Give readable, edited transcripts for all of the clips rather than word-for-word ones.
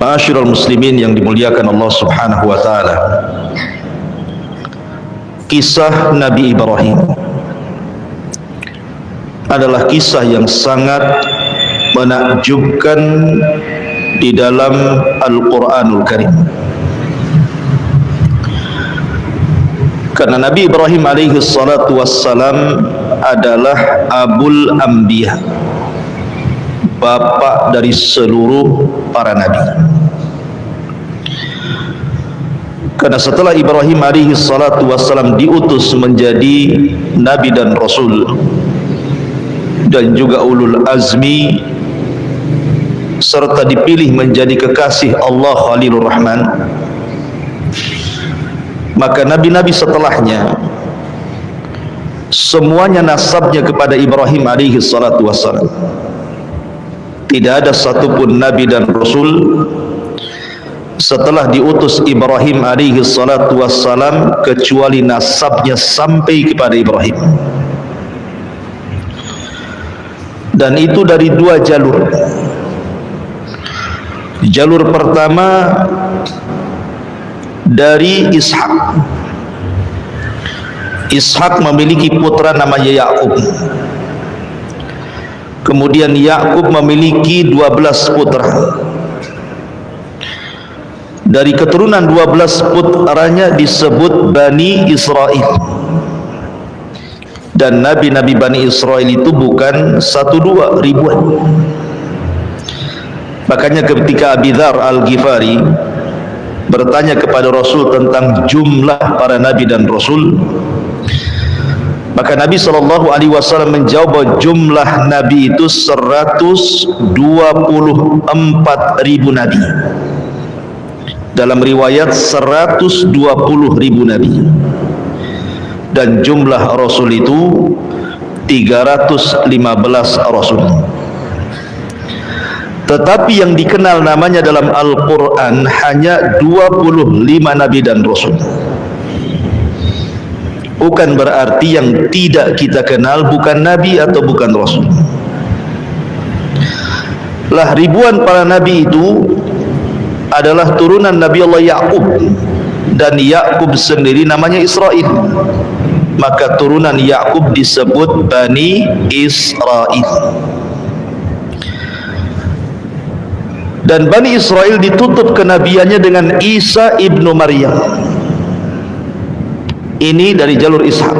Ma'asyiral muslimin yang dimuliakan Allah Subhanahu wa taala. Kisah Nabi Ibrahim adalah kisah yang sangat menakjubkan di dalam Al-Qur'anul Karim. Karena Nabi Ibrahim alaihi salatu wassalam adalah Abul Anbiya, bapak dari seluruh para nabi. Karena setelah Ibrahim alaihi salatu wassalam diutus menjadi nabi dan rasul dan juga ulul azmi, serta dipilih menjadi kekasih Allah Khalilur Rahman, maka nabi-nabi setelahnya semuanya nasabnya kepada Ibrahim alaihi salatu wassalam. Tidak ada satupun nabi dan rasul setelah diutus Ibrahim alaihi salatu wassalam kecuali nasabnya sampai kepada Ibrahim. Dan itu dari dua jalur. Jalur pertama dari Ishak. Ishak memiliki putra namanya Yakub. Kemudian Yakub memiliki 12 putra. Dari keturunan 12 putranya disebut Bani Israel. Dan nabi-nabi Bani Israel itu bukan 1-2, ribuan. Makanya ketika Abi Dzar Al-Ghifari bertanya kepada Rasul tentang jumlah para nabi dan rasul, maka Nabi SAW menjawab bahwa jumlah nabi itu 124.000 nabi. Dalam riwayat 120.000 nabi. Dan jumlah rasul itu 315 rasul. Tetapi yang dikenal namanya dalam Al-Quran hanya 25 nabi dan rasul. Bukan berarti yang tidak kita kenal bukan nabi atau bukan rasul. Lah ribuan para nabi itu adalah turunan Nabi Allah Yakub, dan Yakub sendiri namanya Israel. Maka turunan Yakub disebut Bani Israel. Dan Bani Israel ditutup kenabiannya dengan Isa ibnu Maryam. Ini dari jalur Ishak.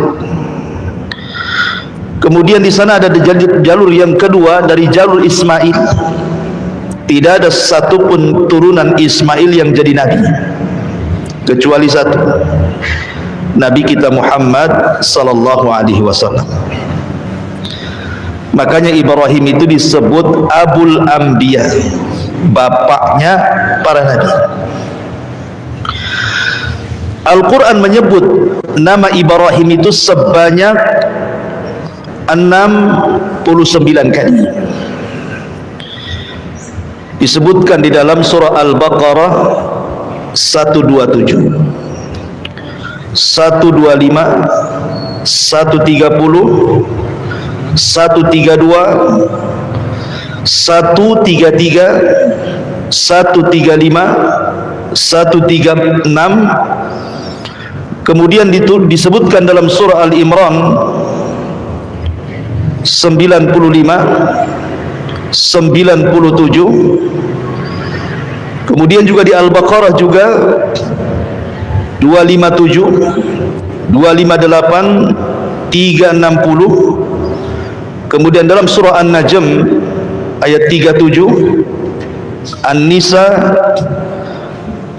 Kemudian di sana ada jalur yang kedua dari jalur Ismail. Tidak ada satupun turunan Ismail yang jadi nabi kecuali satu, Nabi kita Muhammad sallallahu alaihi wasallam. Makanya Ibrahim itu disebut Abul Anbiya, bapaknya para nabi. Al-Quran menyebut nama Ibrahim itu sebanyak 69 kali. Disebutkan di dalam surah Al-Baqarah 127, 125, 130, 132, 133, 135, 136. Kemudian disebutkan dalam surah Al-Imran 95, 97. Kemudian juga di Al-Baqarah juga 257, 258, 360. Kemudian dalam surah An-Najm ayat 37, An-Nisa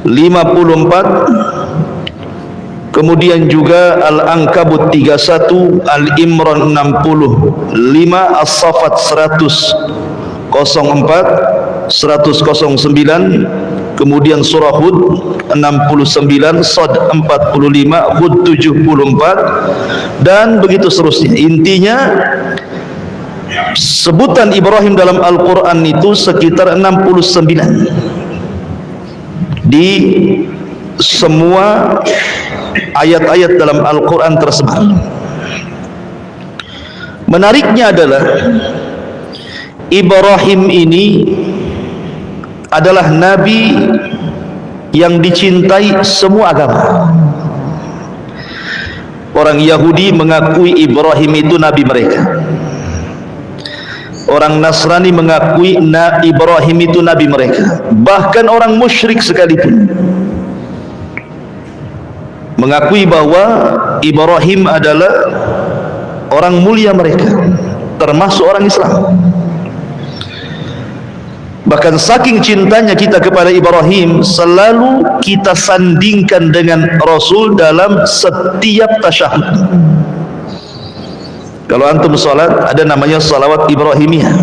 54, kemudian juga Al-Ankabut 31, Al-Imran 65, As-Saffat 104, 109, kemudian surah Hud 69, Sad 45, Hud 74, dan begitu seterusnya. Intinya sebutan Ibrahim dalam Al-Quran itu sekitar 69 di semua ayat-ayat dalam Al-Quran tersebar. Menariknya adalah Ibrahim ini adalah nabi yang dicintai semua agama. Orang Yahudi mengakui Ibrahim itu nabi mereka. Orang Nasrani mengakui Ibrahim itu nabi mereka. Bahkan orang musyrik sekalipun mengakui bahwa Ibrahim adalah orang mulia mereka, termasuk orang Islam. Bahkan saking cintanya kita kepada Ibrahim, selalu kita sandingkan dengan Rasul dalam setiap tasyahud. Kalau antum salat, ada namanya salawat Ibrahimiyah.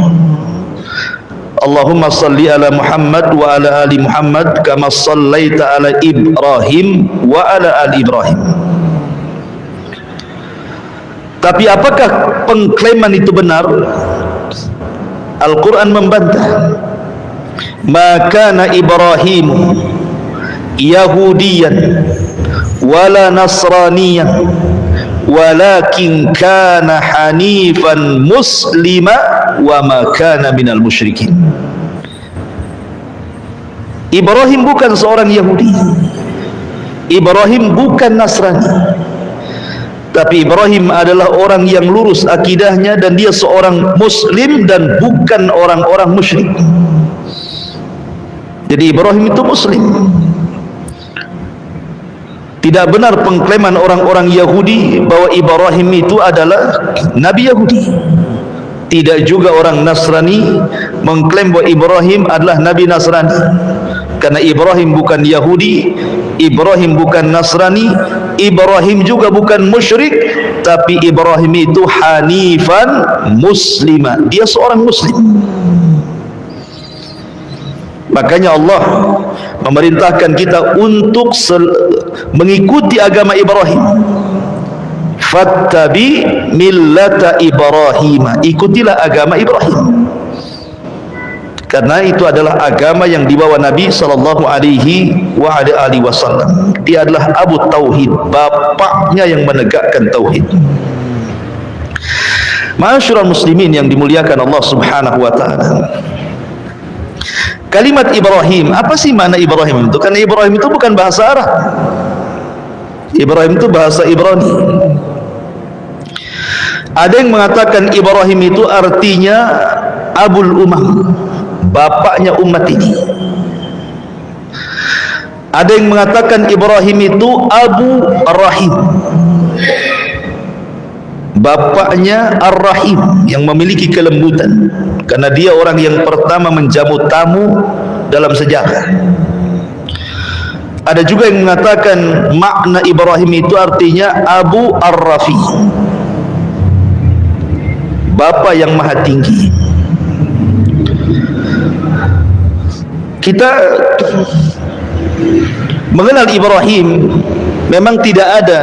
Allahumma salli ala Muhammad wa ala ali Muhammad kama sallaita ala Ibrahim wa ala ali Ibrahim. Tapi apakah pengklaiman itu benar? Al-Quran membantah. Maka na Ibrahim Yahudiyan wala Nasraniyan walakin kana hanifan muslima wa ma kana minal musyrikin. Ibrahim bukan seorang Yahudi, Ibrahim bukan Nasrani, tapi Ibrahim adalah orang yang lurus akidahnya dan dia seorang muslim dan bukan orang-orang musyrik. Jadi Ibrahim itu muslim. Tidak benar pengklaiman orang-orang Yahudi bahwa Ibrahim itu adalah Nabi Yahudi. Tidak juga orang Nasrani mengklaim bahwa Ibrahim adalah Nabi Nasrani. Karena Ibrahim bukan Yahudi, Ibrahim bukan Nasrani, Ibrahim juga bukan musyrik, tapi Ibrahim itu hanifan muslimah. Dia seorang muslim. Makanya Allah memerintahkan kita untuk mengikuti agama Ibrahim. Fattabi millata Ibrahim, ikutilah agama Ibrahim, karena itu adalah agama yang dibawa Nabi sallallahu alaihi wasallam. Dia adalah Abu Tauhid, bapaknya yang menegakkan tauhid. Ma'asyiral muslimin yang dimuliakan Allah Subhanahu wa taala. Kalimat Ibrahim, apa sih makna Ibrahim itu? Karena Ibrahim itu bukan bahasa Arab. Ibrahim itu bahasa Ibrani. Ada yang mengatakan Ibrahim itu artinya Abul Umam, bapaknya umat ini. Ada yang mengatakan Ibrahim itu Abu Rahim, bapaknya Ar-Rahim, yang memiliki kelembutan, karena dia orang yang pertama menjamu tamu dalam sejarah. Ada juga yang mengatakan makna Ibrahim itu artinya Abu Ar-Rafi, Bapa yang maha tinggi. Kita mengenal Ibrahim memang tidak ada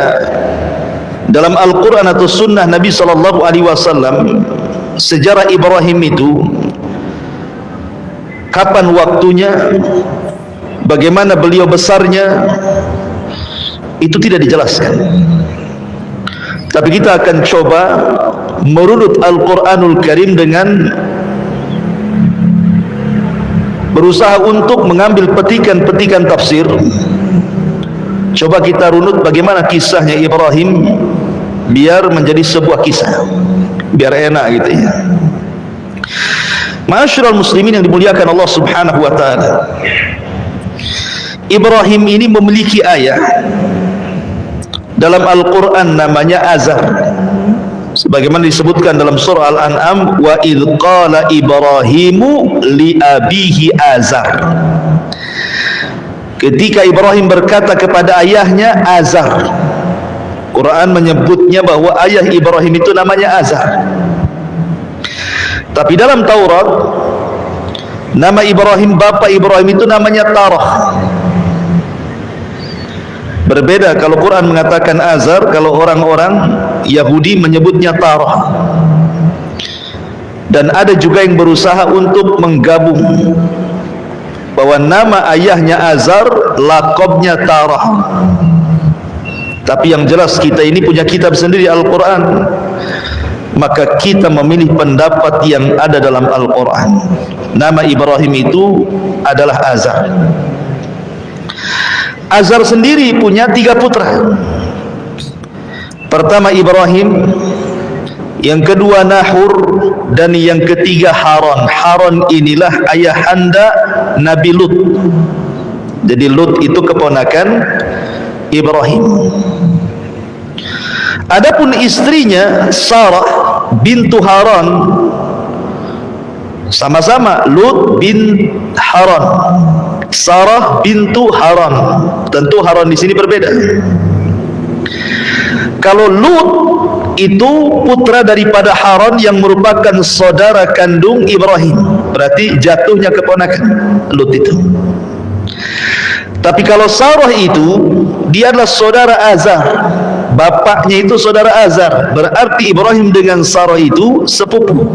dalam Al-Quran atau Sunnah Nabi SAW sejarah Ibrahim itu, kapan waktunya, bagaimana beliau besarnya, itu tidak dijelaskan. Tapi kita akan coba merunut Al-Quranul Karim dengan berusaha untuk mengambil petikan-petikan tafsir. Coba kita runut bagaimana kisahnya Ibrahim biar menjadi sebuah kisah, biar enak gitu ya. Ma'asyiral muslimin yang dimuliakan Allah Subhanahu wa taala. Ibrahim ini memiliki ayah dalam Al-Qur'an namanya Azar. Sebagaimana disebutkan dalam surah Al-An'am, wa idz qala Ibrahimu li abihi Azar. Ketika Ibrahim berkata kepada ayahnya Azar. Quran menyebutnya bahwa ayah Ibrahim itu namanya Azar. Tapi dalam Taurat nama Ibrahim, bapa Ibrahim itu namanya Tarah. Berbeda kalau Quran mengatakan Azar, kalau orang-orang Yahudi menyebutnya Tarah. Dan ada juga yang berusaha untuk menggabung bahwa nama ayahnya Azar, laqabnya Tarah. Tapi yang jelas kita ini punya kitab sendiri Al-Quran, maka kita memilih pendapat yang ada dalam Al-Quran. nama Ibrahim itu adalah Azar. Azar sendiri punya 3 putra. Pertama Ibrahim, yang kedua Nahur, dan yang ketiga Haran. Haran inilah ayahanda Nabi Lut. Jadi Lut itu keponakan Ibrahim. Adapun istrinya Sarah bintu Haran, sama-sama Lut bin Haran, Sarah bintu Haran. Tentu Haran di sini berbeda. Kalau Lut itu putra daripada Haran yang merupakan saudara kandung Ibrahim, berarti jatuhnya keponakan Lut itu. Tapi kalau Sarah itu, dia adalah saudara Azar, bapaknya itu saudara Azar, berarti Ibrahim dengan Sarah itu sepupu.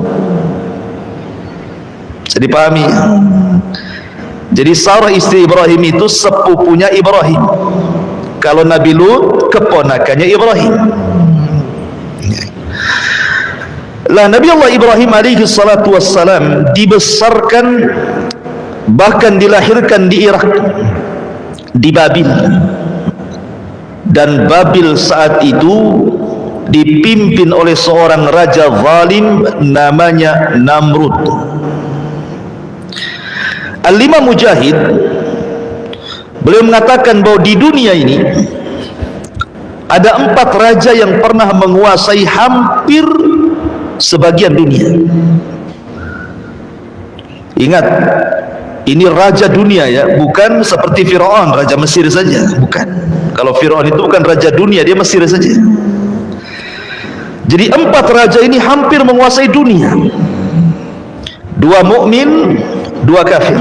Jadi pahami ya? Jadi Sarah istri Ibrahim itu sepupunya Ibrahim. Kalau Nabi Lut keponakannya Ibrahim. Lah Nabi Allah Ibrahim alaihi salatu wassalam dibesarkan, bahkan dilahirkan di Irak, di Babil. Dan Babil saat itu dipimpin oleh seorang raja zalim namanya Namrud. Al-Imam Mujahid beliau mengatakan bahwa di dunia ini ada 4 raja yang pernah menguasai hampir sebagian dunia. Ingat, ini raja dunia ya, bukan seperti Firaun, raja Mesir saja, bukan. Kalau Firaun itu bukan raja dunia, dia Mesir saja. Jadi 4 raja ini hampir menguasai dunia. 2 mukmin, 2 kafir.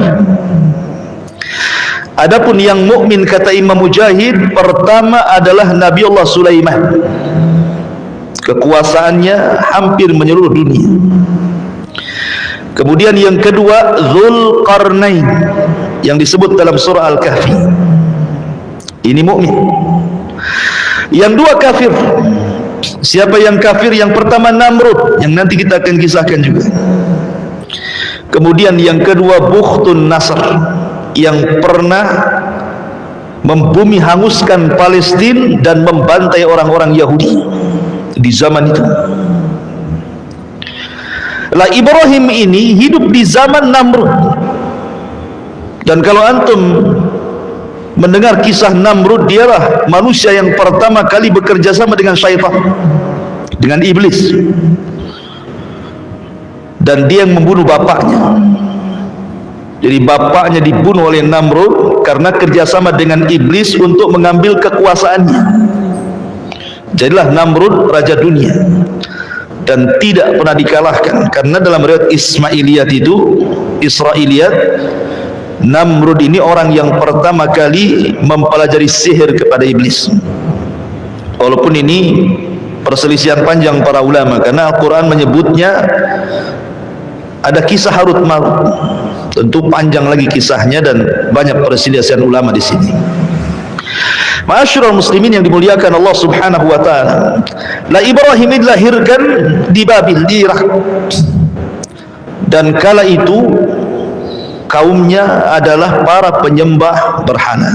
Adapun yang mukmin kata Imam Mujahid, pertama adalah Nabi Allah Sulaiman. Kekuasaannya hampir menyeluruh dunia. Kemudian yang kedua Dzulqarnain yang disebut dalam surah Al-Kahfi. Ini mukmin. Yang 2 kafir. Siapa yang kafir? Yang pertama Namrud, yang nanti kita akan kisahkan juga. Kemudian yang kedua Bukhtun Nasr, yang pernah membumi hanguskan Palestina dan membantai orang-orang Yahudi di zaman itu. Lah Ibrahim ini hidup di zaman Namrud. Dan kalau antum mendengar kisah Namrud, dialah manusia yang pertama kali bekerja sama dengan syaitan, dengan iblis. Dan dia yang membunuh bapaknya. Jadi bapaknya dibunuh oleh Namrud karena kerjasama dengan iblis untuk mengambil kekuasaannya. Jadilah Namrud raja dunia dan tidak pernah dikalahkan. Karena dalam riwayat Ismailiyat itu, Israiliyat, Namrud ini orang yang pertama kali mempelajari sihir kepada iblis. Walaupun ini perselisihan panjang para ulama, karena Al-Quran menyebutnya ada kisah Harut Marut. Tentu panjang lagi kisahnya dan banyak perselisihan ulama di sini. Ma'asyiral muslimin yang dimuliakan Allah Subhanahu wa taala. La Ibrahim dilahirkan di Babil, di Irak. Dan kala itu kaumnya adalah para penyembah berhala.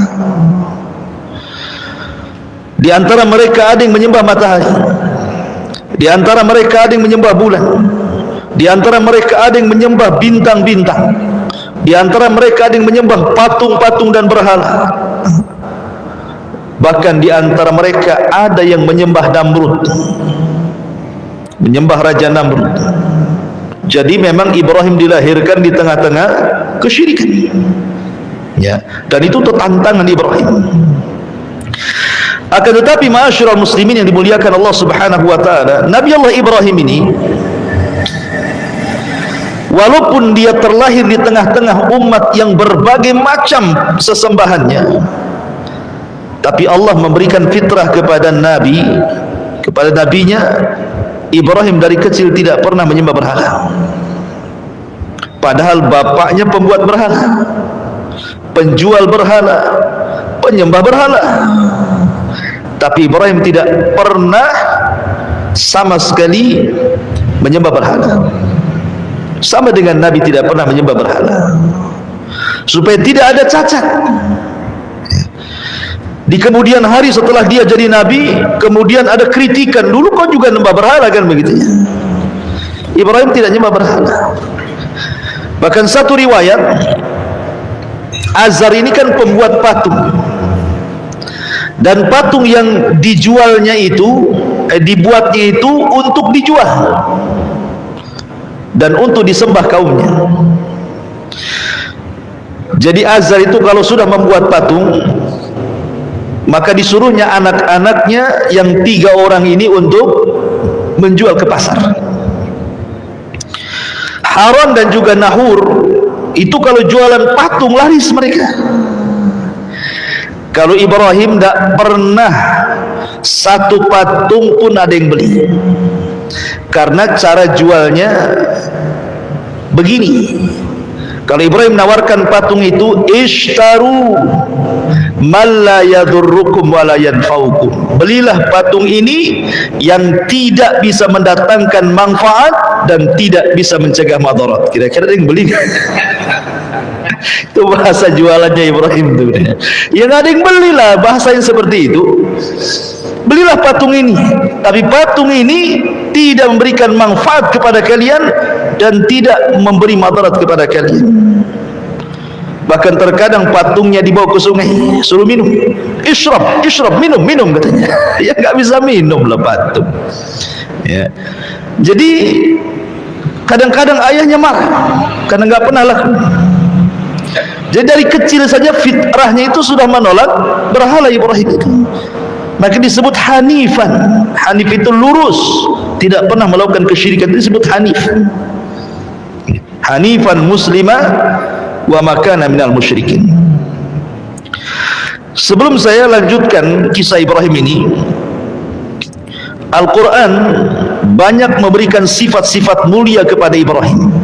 Di antara mereka ada yang menyembah matahari. Di antara mereka ada yang menyembah bulan. Di antara mereka ada yang menyembah bintang-bintang. Di antara mereka ada yang menyembah patung-patung dan berhala. Bahkan di antara mereka ada yang menyembah Namrud, menyembah Raja Namrud. Jadi memang Ibrahim dilahirkan di tengah-tengah kesyirikan, ya, dan itu tantangan Ibrahim. Akan tetapi ma'asyiral muslimin yang dimuliakan Allah Subhanahu wa taala, Nabi Allah Ibrahim ini walaupun dia terlahir di tengah-tengah umat yang berbagai macam sesembahannya, tapi Allah memberikan fitrah kepada Nabi, kepada nabinya. Ibrahim dari kecil tidak pernah menyembah berhala, padahal bapaknya pembuat berhala, penjual berhala, penyembah berhala. Tapi Ibrahim tidak pernah sama sekali menyembah berhala. Sama dengan Nabi tidak pernah menyembah berhala, supaya tidak ada cacat. Di kemudian hari setelah dia jadi Nabi, kemudian ada kritikan, dulu kau juga menyembah berhala kan, begitu ya. Ibrahim tidak menyembah berhala. Bahkan satu riwayat, Azar ini kan pembuat patung, dan patung yang dijualnya itu, dibuatnya itu untuk dijual dan untuk disembah kaumnya. Jadi Azar itu kalau sudah membuat patung, maka disuruhnya anak-anaknya yang 3 orang ini untuk menjual ke pasar. Haran dan juga Nahur itu kalau jualan patung laris mereka. Kalau Ibrahim tidak pernah satu patung pun ada yang beli, karena cara jualnya begini. Kalau Ibrahim menawarkan patung itu, ishtaru man la yadurrukum wa la yanfa'ukum, belilah patung ini yang tidak bisa mendatangkan manfaat dan tidak bisa mencegah madarat. Kira-kira ada yang beli? Itu bahasa jualannya Ibrahim itu. Ya nggak ada yang belilah, bahasa yang seperti itu. Belilah patung ini, tapi patung ini tidak memberikan manfaat kepada kalian dan tidak memberi madarat kepada kalian. Bahkan terkadang patungnya dibawa ke sungai, suruh minum, isyrab, minum katanya. Ya nggak bisa minum lah patung. Ya. Jadi kadang-kadang ayahnya marah karena nggak pernah laku. Jadi dari kecil saja fitrahnya itu sudah menolak berhala Ibrahim itu. Maka disebut hanifan. Hanif itu lurus, tidak pernah melakukan kesyirikan, itu disebut hanif. Hanifan muslimah wa makana minal musyrikin. Sebelum saya lanjutkan kisah Ibrahim ini, Al-Quran banyak memberikan sifat-sifat mulia kepada Ibrahim.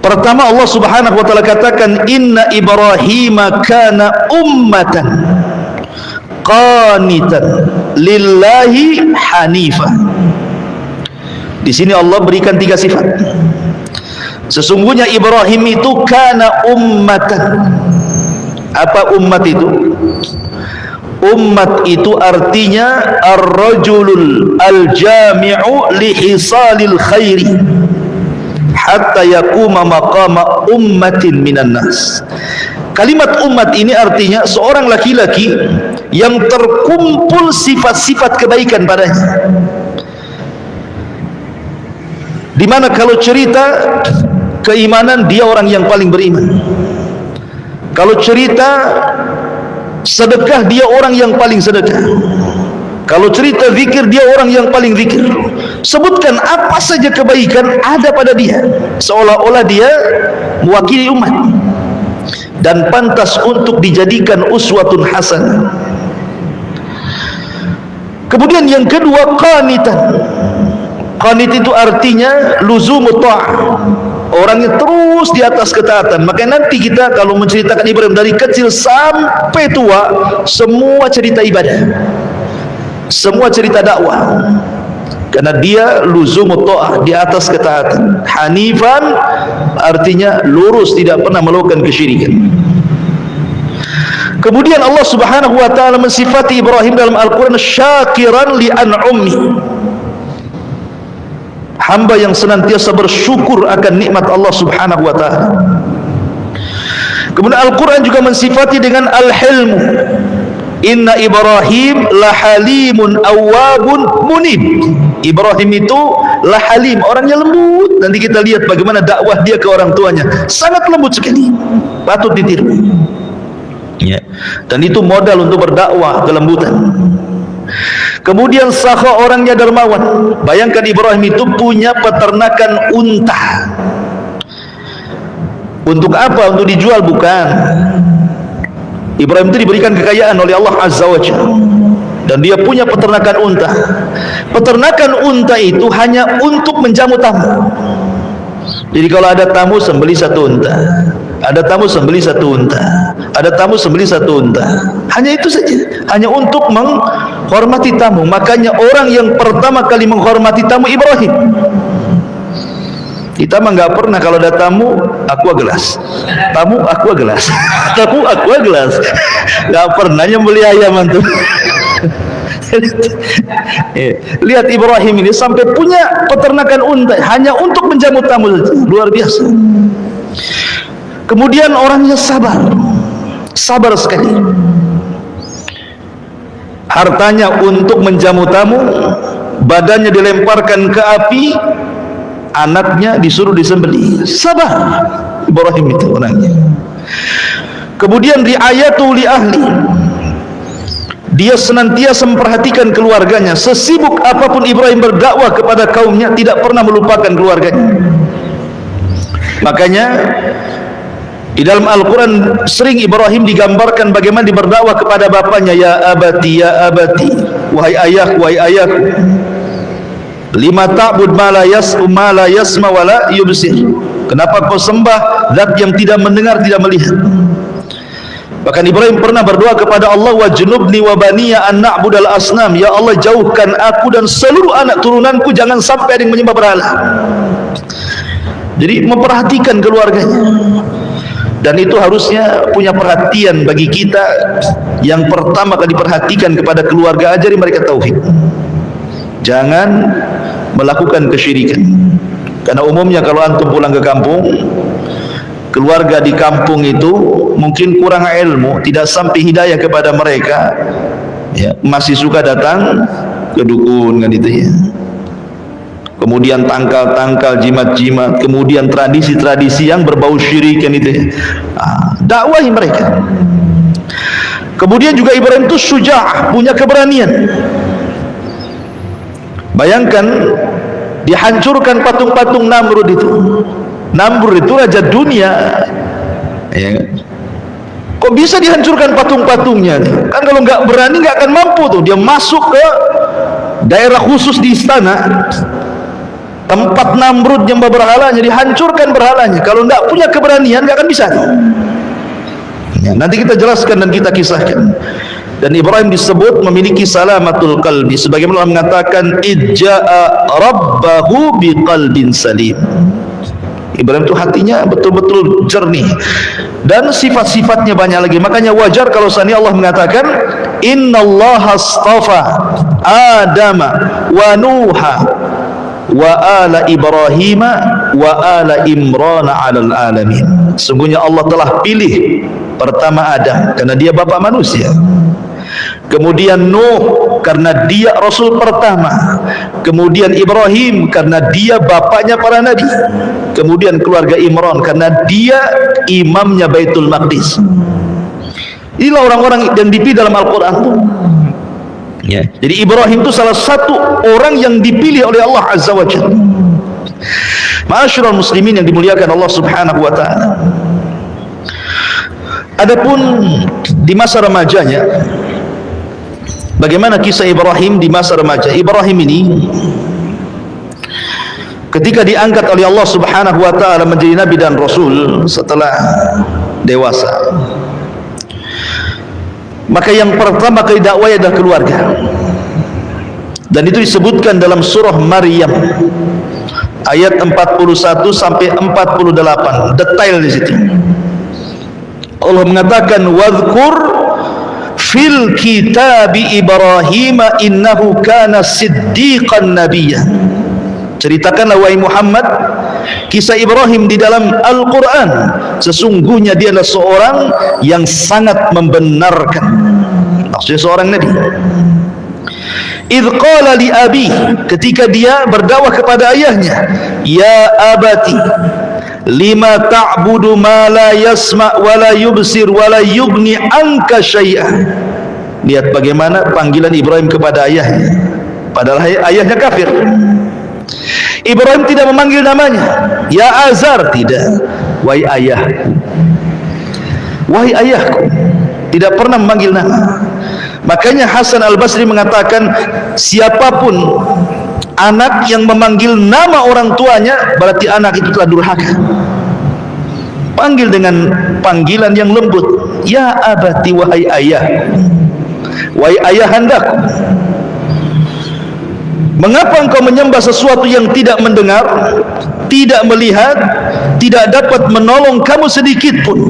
Pertama, Allah Subhanahu wa taala katakan, inna Ibrahima kana ummatan qanitan lillahi hanifah. Di sini Allah berikan 3 sifat. Sesungguhnya Ibrahim itu kana ummatan. Apa ummat itu? Ummat itu artinya ar-rajulul al-jami'u li hisalil khairi hatta yakuma maqama ummatin minan nas. Kalimat ummat ini artinya seorang laki-laki yang terkumpul sifat-sifat kebaikan padanya. Di mana kalau cerita keimanan, dia orang yang paling beriman. Kalau cerita sedekah, dia orang yang paling sedekah. Kalau cerita zikir, dia orang yang paling zikir. Sebutkan apa saja kebaikan ada pada dia, seolah-olah dia mewakili umat dan pantas untuk dijadikan uswatun hasanah. Kemudian yang kedua, qanitan. Qanit itu artinya luzumut ta'ah, orang yang terus di atas ketaatan. Maka nanti kita kalau menceritakan Ibrahim dari kecil sampai tua, semua cerita ibadah, semua cerita dakwah, karena dia luzumut ta'ah, di atas ketaatan. Hanifan artinya lurus, tidak pernah melakukan kesyirikan. Kemudian Allah Subhanahu wa taala mensifati Ibrahim dalam Al-Qur'an syakiran li an'umi, hamba yang senantiasa bersyukur akan nikmat Allah Subhanahu wa taala. Kemudian Al-Qur'an juga mensifati dengan al-hilmu. Inna Ibrahim lahalimun awwabun munib. Ibrahim itu lahalim, orangnya lembut. Nanti kita lihat bagaimana dakwah dia ke orang tuanya, sangat lembut sekali, patut ditiru. Ya. Dan itu modal untuk berdakwah, kelembutan. Kemudian sakha, orangnya dermawan. Bayangkan Ibrahim itu punya peternakan unta. Untuk apa? Untuk dijual? Bukan. Ibrahim itu diberikan kekayaan oleh Allah Azza wa Jalla, dan dia punya peternakan unta. Peternakan unta itu hanya untuk menjamu tamu. Jadi kalau ada tamu, sembeli 1 unta. Ada tamu, sembeli 1 unta. Ada tamu, sembeli 1 unta. Hanya itu saja, hanya untuk menghormati tamu. Makanya orang yang pertama kali menghormati tamu Ibrahim. Kita mah nggak pernah kalau ada tamu aqua gelas, tamu aqua gelas, tamu aqua gelas, nggak pernah nyembeli ayam antum. Lihat Ibrahim ini sampai punya peternakan unta hanya untuk menjamu tamu saja, luar biasa. Kemudian orangnya sabar, sabar sekali. Hartanya untuk menjamu tamu, badannya dilemparkan ke api, anaknya disuruh disembelih. Sabar Ibrahim itu orangnya. Kemudian riayatu li ahli, dia senantiasa memperhatikan keluarganya. Sesibuk apapun Ibrahim berdakwah kepada kaumnya, tidak pernah melupakan keluarganya. Makanya di dalam Al-Quran sering Ibrahim digambarkan bagaimana dia berdakwah kepada bapaknya. Ya abati, ya abati, wahai ayah, wahai ayahku, lima ta'bud ma la yasma wa la yubsir. Kenapa kau sembah zat yang tidak mendengar, tidak melihat? Bahkan Ibrahim pernah berdoa kepada Allah, wajnubni wa baniya an na'budal asnam. Ya Allah, jauhkan aku dan seluruh anak turunanku jangan sampai ada yang menyembah berhala. Jadi memperhatikan keluarganya. Dan itu harusnya punya perhatian bagi kita. Yang pertama kali diperhatikan kepada keluarga, ajari mereka tauhid. Jangan melakukan kesyirikan. Karena umumnya kalau antum pulang ke kampung, keluarga di kampung itu mungkin kurang ilmu, tidak sampai hidayah kepada mereka, ya, masih suka datang ke dukun kan itu ya. Kemudian tangkal-tangkal, jimat-jimat, kemudian tradisi-tradisi yang berbau syirik kan itu ya. Dakwahi mereka. Kemudian juga Ibrahim itu syuja'ah, punya keberanian. Bayangkan dihancurkan patung-patung Namrud itu. Namrud itu raja dunia, ya. Kok bisa dihancurkan patung-patungnya? Kan kalau nggak berani nggak akan mampu tuh. Dia masuk ke daerah khusus di istana, tempat Namrud yang berhalanya, dihancurkan berhalanya. Kalau nggak punya keberanian nggak akan bisa. Ya, nanti kita jelaskan dan kita kisahkan. Dan Ibrahim disebut memiliki salamatul qalbi, sebagaimana Allah mengatakan idja'a rabbahu biqalbin salim. Ibrahim itu hatinya betul-betul jernih dan sifat-sifatnya banyak lagi. Makanya wajar kalau seandainya Allah mengatakan innallaha astafa Adama wa Nuha wa ala Ibrahima wa ala Imrana 'alal alamin. Sungguhnya Allah telah pilih pertama Adam karena dia bapa manusia. Kemudian Nuh karena dia rasul pertama. Kemudian Ibrahim karena dia bapaknya para nabi. Kemudian keluarga Imran karena dia imamnya Baitul Maqdis. Inilah orang-orang yang dipilih dalam Al-Quran itu. Ya. Jadi Ibrahim itu salah satu orang yang dipilih oleh Allah Azza wa Jalla. Ma'asyiral muslimin yang dimuliakan Allah Subhanahu wa taala. Adapun di masa remajanya, bagaimana kisah Ibrahim di masa remaja? Ibrahim ini ketika diangkat oleh Allah Subhanahu wa taala menjadi nabi dan rasul setelah dewasa, maka yang pertama kali dakwah adalah keluarga. Dan itu disebutkan dalam surah Maryam ayat 41 sampai 48, detail di situ. Allah mengatakan wadhkur fil kitabi Ibrahim innahu kana siddiqan nabiyya. Ceritakanlah wahai Muhammad kisah Ibrahim di dalam Al-Quran. Sesungguhnya dia adalah seorang yang sangat membenarkan, maksudnya seorang nabi. Idh qala li abi, ketika dia berdakwah kepada ayahnya, ya abati lima ta'budu ma la yasma' wa la yubsir wa la yughni anka syai'ah. Lihat bagaimana panggilan Ibrahim kepada ayahnya, padahal ayahnya kafir. Ibrahim tidak memanggil namanya ya Azar, tidak, wahai ayahku, wahai ayahku, tidak pernah memanggil nama. Makanya Hasan Al-Basri mengatakan siapapun anak yang memanggil nama orang tuanya berarti anak itu telah durhaka. Panggil dengan panggilan yang lembut, ya abati, wahai ayah, wahai ayahandaku. Mengapa engkau menyembah sesuatu yang tidak mendengar, tidak melihat, tidak dapat menolong kamu sedikit pun?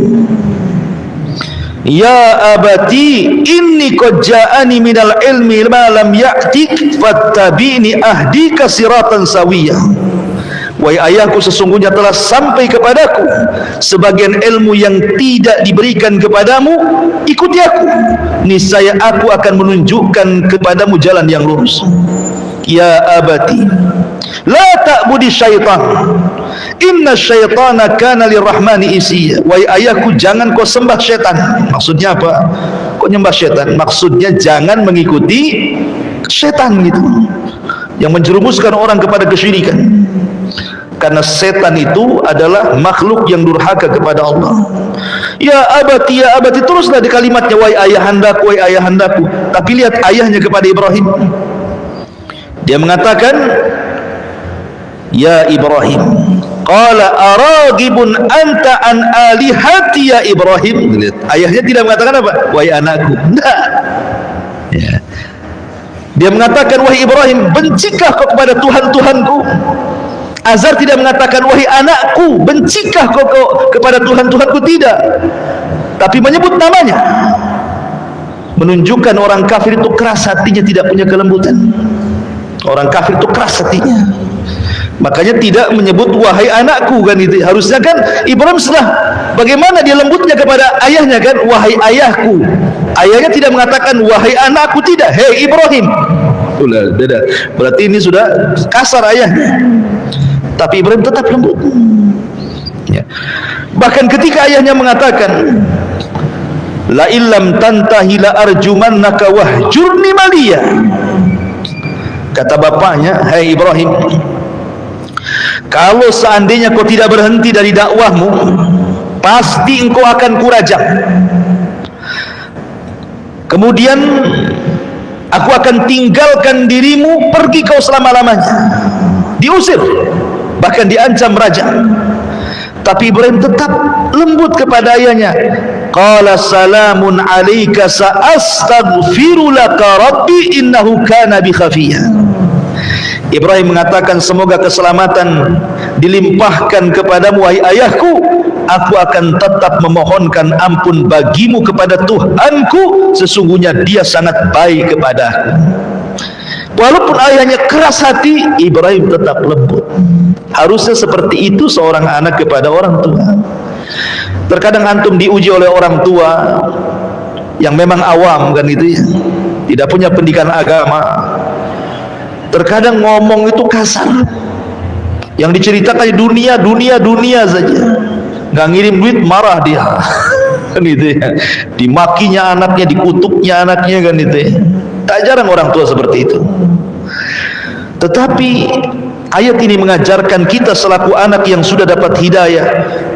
Ya abati inni qad ja'ani minal ilmi ma lam ya'tik fattabi'ni ahdika siratan sawiyah. Wahai ayahku, sesungguhnya telah sampai kepadaku sebagian ilmu yang tidak diberikan kepadamu, ikuti aku, niscaya aku akan menunjukkan kepadamu jalan yang lurus. Ya abati la ta'budi syaitan, inna syaitana kana lirrahmani isiya. Wahai ayahku, jangan kau sembah syaitan. Maksudnya apa? Kau nyembah syaitan? Maksudnya jangan mengikuti syaitan gitu, yang menjerumuskan orang kepada kesyirikan. Karena setan itu adalah makhluk yang durhaka kepada Allah. Ya abati, ya abati, teruslah di kalimatnya, wahai ayahandaku, wahai ayahandaku. Tapi lihat ayahnya kepada Ibrahim, dia mengatakan, ya Ibrahim, qala aragibun anta an alihati ya Ibrahim. Lihat, ayahnya tidak mengatakan apa? Wahai anakku. Nah, ya. Dia mengatakan, wahai Ibrahim, bencikah kau kepada Tuhan-Tuhanku? Azar tidak mengatakan, wahai anakku, bencikah kau kepada Tuhan-Tuhanku? Tidak. Tapi menyebut namanya. Menunjukkan orang kafir itu keras hatinya, tidak punya kelembutan. Orang kafir itu keras hatinya. Makanya tidak menyebut wahai anakku kan itu. Harusnya kan Ibrahim setelah bagaimana dia lembutnya kepada ayahnya kan, wahai ayahku. Ayahnya tidak mengatakan wahai anakku, tidak. Hei Ibrahim. Beda. Berarti ini sudah kasar ayahnya. Tapi Ibrahim tetap lembut. Ya. Bahkan ketika ayahnya mengatakan, la illam tantahi la arjumannaka wahjurni maliya. Kata bapaknya, hai Ibrahim, kalau seandainya kau tidak berhenti dari dakwahmu, pasti engkau akan kurajam. Kemudian aku akan tinggalkan dirimu, pergi kau selama-lamanya. Diusir, bahkan diancam raja. Tapi Ibrahim tetap lembut kepada ayahnya. Qala salamun alayka sa'astaghfiru laka rabbi innahu kana bi khafiyya. Ibrahim mengatakan, semoga keselamatan dilimpahkan kepadamu wahai ayahku, aku akan tetap memohonkan ampun bagimu kepada Tuhanku, sesungguhnya dia sangat baik kepadaku. Walaupun ayahnya keras hati, Ibrahim tetap lembut. Harusnya seperti itu seorang anak kepada orang tua. Terkadang antum diuji oleh orang tua yang memang awam kan itu ya, tidak punya pendidikan agama. Terkadang ngomong itu kasar, yang diceritakan dunia saja. Nggak ngirim duit marah dia kan itu ya. Dimakinya anaknya, dikutuknya anaknya kan itu ya. Tak jarang orang tua seperti itu. Tetapi ayat ini mengajarkan kita selaku anak yang sudah dapat hidayah,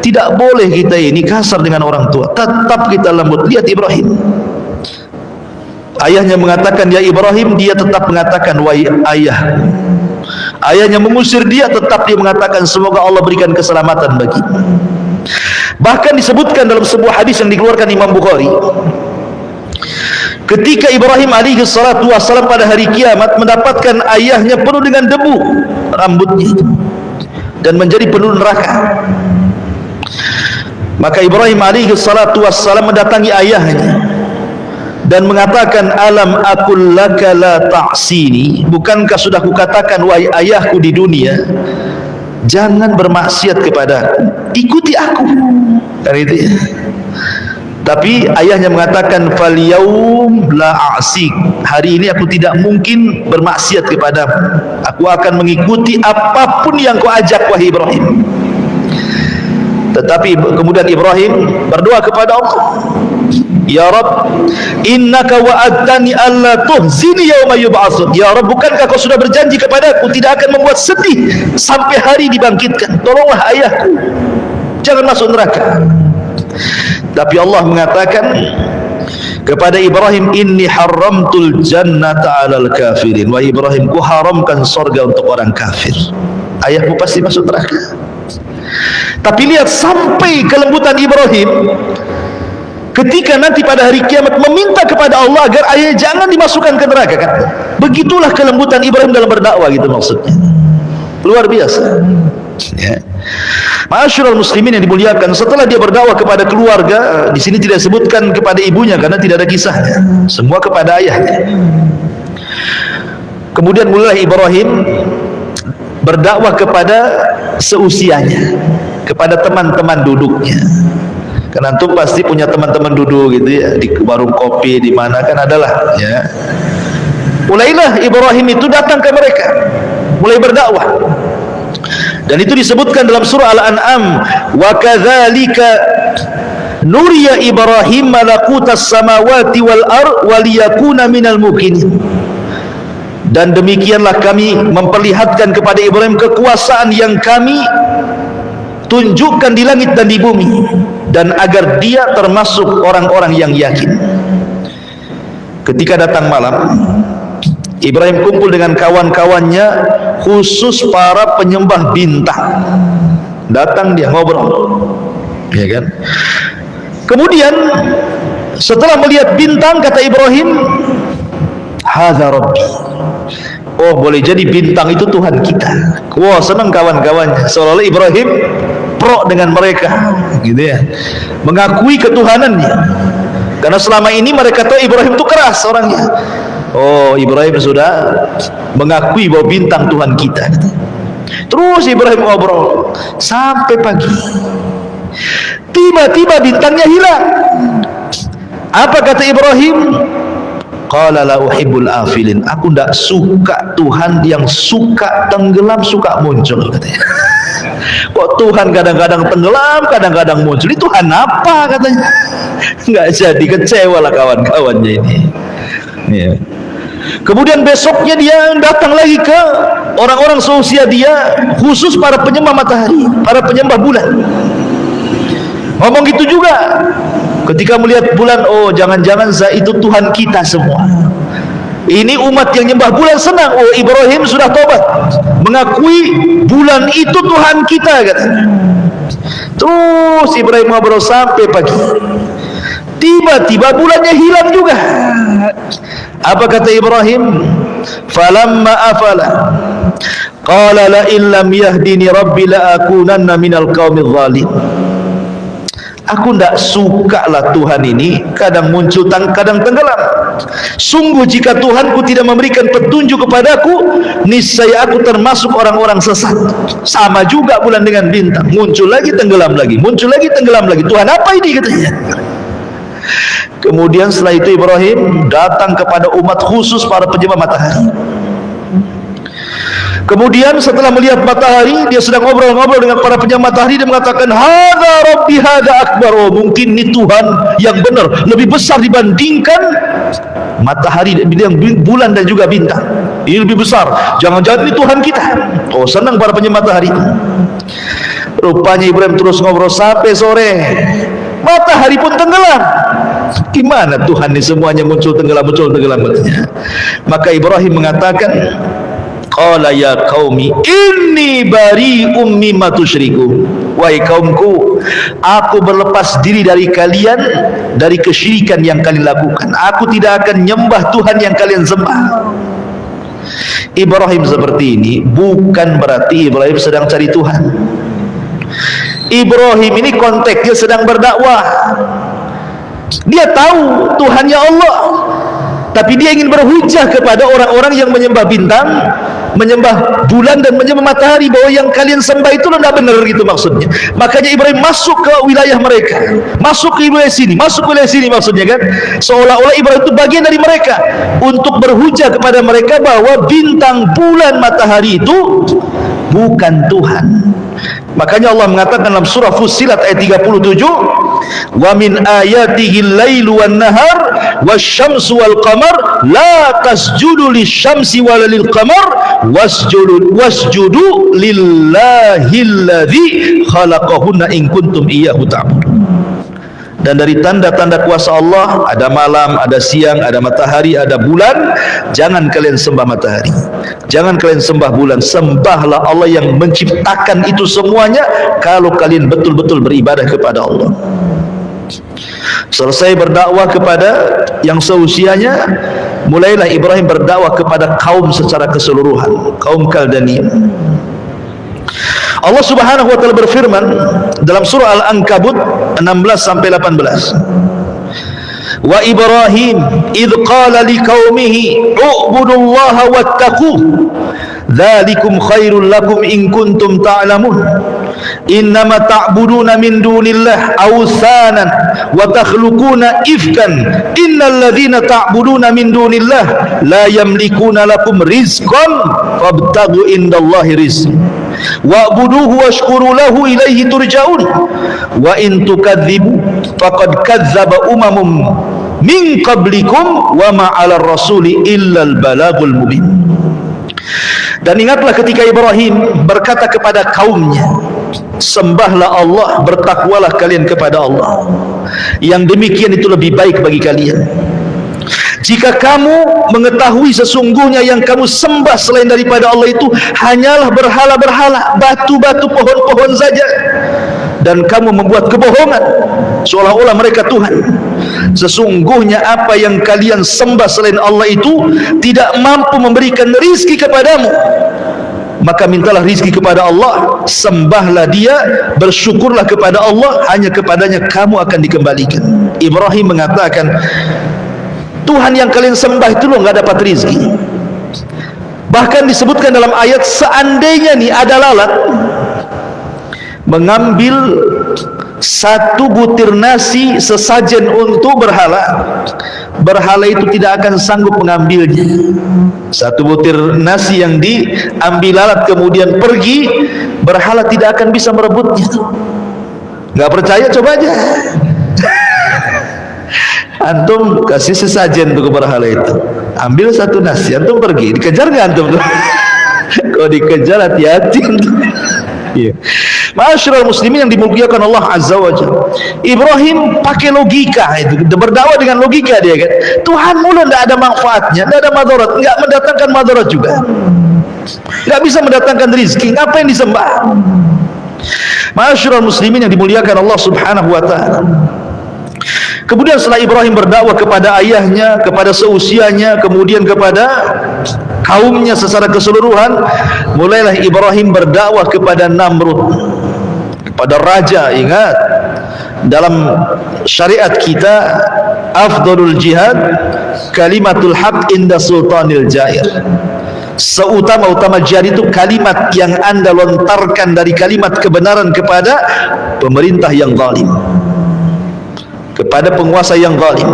tidak boleh kita ini kasar dengan orang tua, tetap kita lembut. Lihat Ibrahim, ayahnya mengatakan ya Ibrahim, dia tetap mengatakan wahai ayah. Ayahnya mengusir dia, tetap dia mengatakan semoga Allah berikan keselamatan bagi. Bahkan disebutkan dalam sebuah hadis yang dikeluarkan Imam Bukhari, ketika Ibrahim alaihi salatu wassalam pada hari kiamat mendapatkan ayahnya penuh dengan debu rambutnya dan menjadi penuh neraka, maka Ibrahim alaihi salatu wassalam mendatangi ayahnya dan mengatakan, alam aqul laka la ta'sini, bukankah sudah kukatakan wahai ayahku di dunia, jangan bermaksiat kepadaku, ikuti aku kan itu ya. Tapi ayahnya mengatakan, fal yaum la a'sik, hari ini aku tidak mungkin bermaksiat kepadamu, aku akan mengikuti apapun yang kau ajak wahai Ibrahim. Tetapi kemudian Ibrahim berdoa kepada Allah, ya Rabb, innaka wa'adtani alla tuhzini yauma yub'atsun. Ya Rabb, bukankah kau sudah berjanji kepadaku tidak akan membuat sedih sampai hari dibangkitkan? Tolonglah ayahku, jangan masuk neraka. Tapi Allah mengatakan kepada Ibrahim, inni haramtul jannata 'alal kafirin. Wahai Ibrahim, ku haramkan surga untuk orang kafir. Ayahmu pasti masuk neraka. Tapi lihat sampai kelembutan Ibrahim, ketika nanti pada hari kiamat meminta kepada Allah agar ayahnya jangan dimasukkan ke neraka kan. Begitulah kelembutan Ibrahim dalam berdakwah gitu maksudnya. Luar biasa. Ya. Ma'asyiral muslimin yang dimuliakan, setelah dia berdakwah kepada keluarga, di sini tidak disebutkan kepada ibunya karena tidak ada kisahnya. Semua kepada ayahnya. Kemudian mulai Ibrahim berdakwah kepada seusianya, kepada teman-teman duduknya. Karena antum pasti punya teman-teman duduk gitu ya, di warung kopi di mana kan adalah ya. Mulailah Ibrahim itu datang ke mereka, mulai berdakwah. Dan itu disebutkan dalam surah Al-An'am, wa kadzalika nuriya Ibrahim malakutas samawati wal ard waliyakuna minal muqinin. Dan demikianlah kami memperlihatkan kepada Ibrahim kekuasaan yang kami tunjukkan di langit dan di bumi, dan agar dia termasuk orang-orang yang yakin. Ketika datang malam, Ibrahim kumpul dengan kawan-kawannya, khusus para penyembah bintang. Datang dia ngobrol, ya kan? Kemudian setelah melihat bintang, kata Ibrahim, hadza rabbi. Oh, boleh jadi bintang itu Tuhan kita. Wah, senang kawan-kawannya. Seolah-olah Ibrahim pro dengan mereka, gitu ya, mengakui ketuhanannya. Karena selama ini mereka tahu Ibrahim itu keras orangnya. Oh, Ibrahim sudah mengakui bahwa bintang Tuhan kita. Terus Ibrahim ngobrol sampai pagi. Tiba-tiba bintangnya hilang. Apa kata Ibrahim? Qala la uhibbul afilin. Aku tidak suka Tuhan yang suka tenggelam, suka muncul, katanya. Kok Tuhan kadang-kadang tenggelam, kadang-kadang muncul? Ini Tuhan apa, katanya? Nggak jadi, kecewa lah kawan-kawannya ini. Ya. Kemudian besoknya dia datang lagi ke orang-orang seusia dia, khusus para penyembah matahari, para penyembah bulan. Ngomong gitu juga. Ketika melihat bulan, oh jangan-jangan itu Tuhan kita semua. Ini umat yang nyembah bulan senang. Oh, Ibrahim sudah tobat, mengakui bulan itu Tuhan kita, katanya. Terus Ibrahim ngobrol sampai pagi. Tiba-tiba bulannya hilang juga. Apa kata Ibrahim? Falamma afala qala la illam yahdini rabbi la akunanna minal qaumidh dhalim. Aku tidak suka lah Tuhan ini, kadang muncul, kadang tenggelam. Sungguh jika Tuhanku tidak memberikan petunjuk kepadaku, niscaya aku termasuk orang-orang sesat. Sama juga bulan dengan bintang, muncul lagi tenggelam lagi, muncul lagi tenggelam lagi. Tuhan apa ini, katanya. Kemudian setelah itu Ibrahim datang kepada umat khusus para penyembah matahari. Kemudian setelah melihat matahari, dia sedang ngobrol-ngobrol dengan para penyembah matahari, dia mengatakan, hadza rabbi hadza akbar. Oh, mungkin ini Tuhan yang benar, lebih besar dibandingkan matahari, bulan dan juga bintang. Ini lebih besar, jangan-jangan ini Tuhan kita. Oh, senang para penyembah matahari. Rupanya Ibrahim terus ngobrol sampai sore. Matahari pun tenggelam. Gimana Tuhan ini semuanya muncul tenggelam, muncul tenggelam, katanya. Maka Ibrahim mengatakan, qala ya qaumi inni bari'um mimma tusyriku. Wahai kaumku, aku berlepas diri dari kalian, dari kesyirikan yang kalian lakukan. Aku tidak akan nyembah Tuhan yang kalian sembah. Ibrahim seperti ini bukan berarti Ibrahim sedang cari Tuhan. Ibrahim ini konteksnya sedang berdakwah. Dia tahu Tuhannya Allah, tapi dia ingin berhujah kepada orang-orang yang menyembah bintang, menyembah bulan dan menyembah matahari, bahwa yang kalian sembah itu tidak benar, gitu maksudnya. Makanya Ibrahim masuk ke wilayah mereka, masuk ke wilayah sini, masuk ke wilayah sini, maksudnya kan, seolah-olah Ibrahim itu bagian dari mereka, untuk berhujah kepada mereka bahwa bintang, bulan, matahari itu bukan Tuhan. Makanya Allah mengatakan dalam surah Fussilat ayat 37, wa min ayatihi al-lailu wan-nahar wasyamsu wal-qamar la tasjudu lisyamsi wala lil-qamar wasjudu lillahilladzi khalaqahunna in kuntum iyyahu ta'budun. Dan dari tanda-tanda kuasa Allah ada malam, ada siang, ada matahari, ada bulan. Jangan kalian sembah matahari, jangan kalian sembah bulan. Sembahlah Allah yang menciptakan itu semuanya, kalau kalian betul-betul beribadah kepada Allah. Selesai berdakwah kepada yang seusianya, mulailah Ibrahim berdakwah kepada kaum secara keseluruhan, kaum Kaldaniyah. Allah Subhanahu wa taala berfirman dalam surah Al-Ankabut 16 sampai 18. Wa Ibrahim idh qala liqaumihi u'budullaha wattaquh dzalikum khairul lakum in kuntum ta'lamun innama ta'buduna min dunillah awsanan wa takhluquna ifkan innal ladzina ta'buduna min dunillah la yamlikuna lakum rizqan fabtaghu indallahi rizq wa'buduhu washkuru lahu ilaihi turja'un wa in tukadzibu faqad kadzdzaba umamum min qablikum wa ma 'alar rasuli illal balagul mubin. Dan ingatlah ketika Ibrahim berkata kepada kaumnya, sembahlah Allah, bertakwalah kalian kepada Allah, yang demikian itu lebih baik bagi kalian. Jika kamu mengetahui sesungguhnya yang kamu sembah selain daripada Allah itu hanyalah berhala-berhala, batu-batu, pohon-pohon saja, dan kamu membuat kebohongan seolah-olah mereka Tuhan. Sesungguhnya apa yang kalian sembah selain Allah itu tidak mampu memberikan rizki kepadamu, maka mintalah rizki kepada Allah, sembahlah Dia, bersyukurlah kepada Allah, hanya kepadanya kamu akan dikembalikan. Ibrahim mengatakan, Tuhan yang kalian sembah itu loh nggak dapat rizki. Bahkan disebutkan dalam ayat, seandainya nih ada lalat mengambil satu butir nasi sesajen untuk berhala, berhala itu tidak akan sanggup mengambilnya. Satu butir nasi yang diambil lalat kemudian pergi, berhala tidak akan bisa merebutnya. Nggak percaya, coba aja. Antum kasih sesajen untuk berhala itu, ambil satu nasi, antum pergi, dikejar nggak antum? Kalau dikejar hati-hati. Iya. Ma'asyiral muslimin yang dimuliakan Allah Azza wa Jalla, Ibrahim pakai logika itu, berdakwah dengan logika dia kan. Tuhan mula tidak ada manfaatnya, tidak ada madarat, enggak mendatangkan madarat juga, enggak bisa mendatangkan rizki, ngapain disembah? Ma'asyiral muslimin yang dimuliakan Allah Subhanahu wa taala. Kemudian setelah Ibrahim berdakwah kepada ayahnya, kepada seusianya, kemudian kepada kaumnya secara keseluruhan, mulailah Ibrahim berdakwah kepada Namrud, kepada raja. Ingat, dalam syariat kita afdalul jihad kalimatul haq inda sultanil jair. Seutama-utama jihad itu kalimat yang Anda lontarkan dari kalimat kebenaran kepada pemerintah yang zalim, kepada penguasa yang zalim.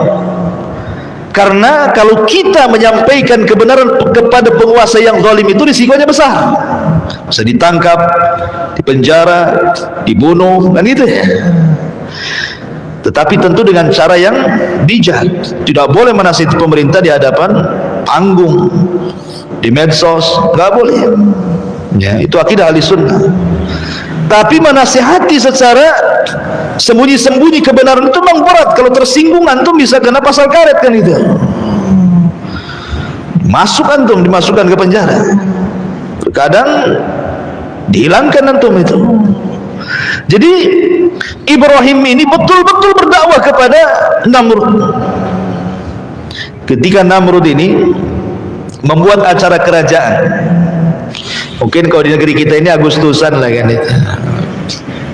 Karena kalau kita menyampaikan kebenaran kepada penguasa yang zalim itu risikonya besar, bisa ditangkap, dipenjara, dibunuh, kan gitu ya. Tetapi tentu dengan cara yang bijak. Tidak boleh menasihati pemerintah di hadapan panggung, di medsos, nggak boleh ya, itu akidah ahli sunnah. Tapi menasihati secara sembunyi-sembunyi kebenaran itu memang berat. Kalau tersinggung antum bisa kena pasal karet kan itu. Masuk antum, dimasukkan ke penjara. Terkadang dihilangkan antum itu. Jadi Ibrahim ini betul-betul berdakwah kepada Namrud. Ketika Namrud ini membuat acara kerajaan, mungkin kalau di negeri kita ini Agustusan lah kan itu,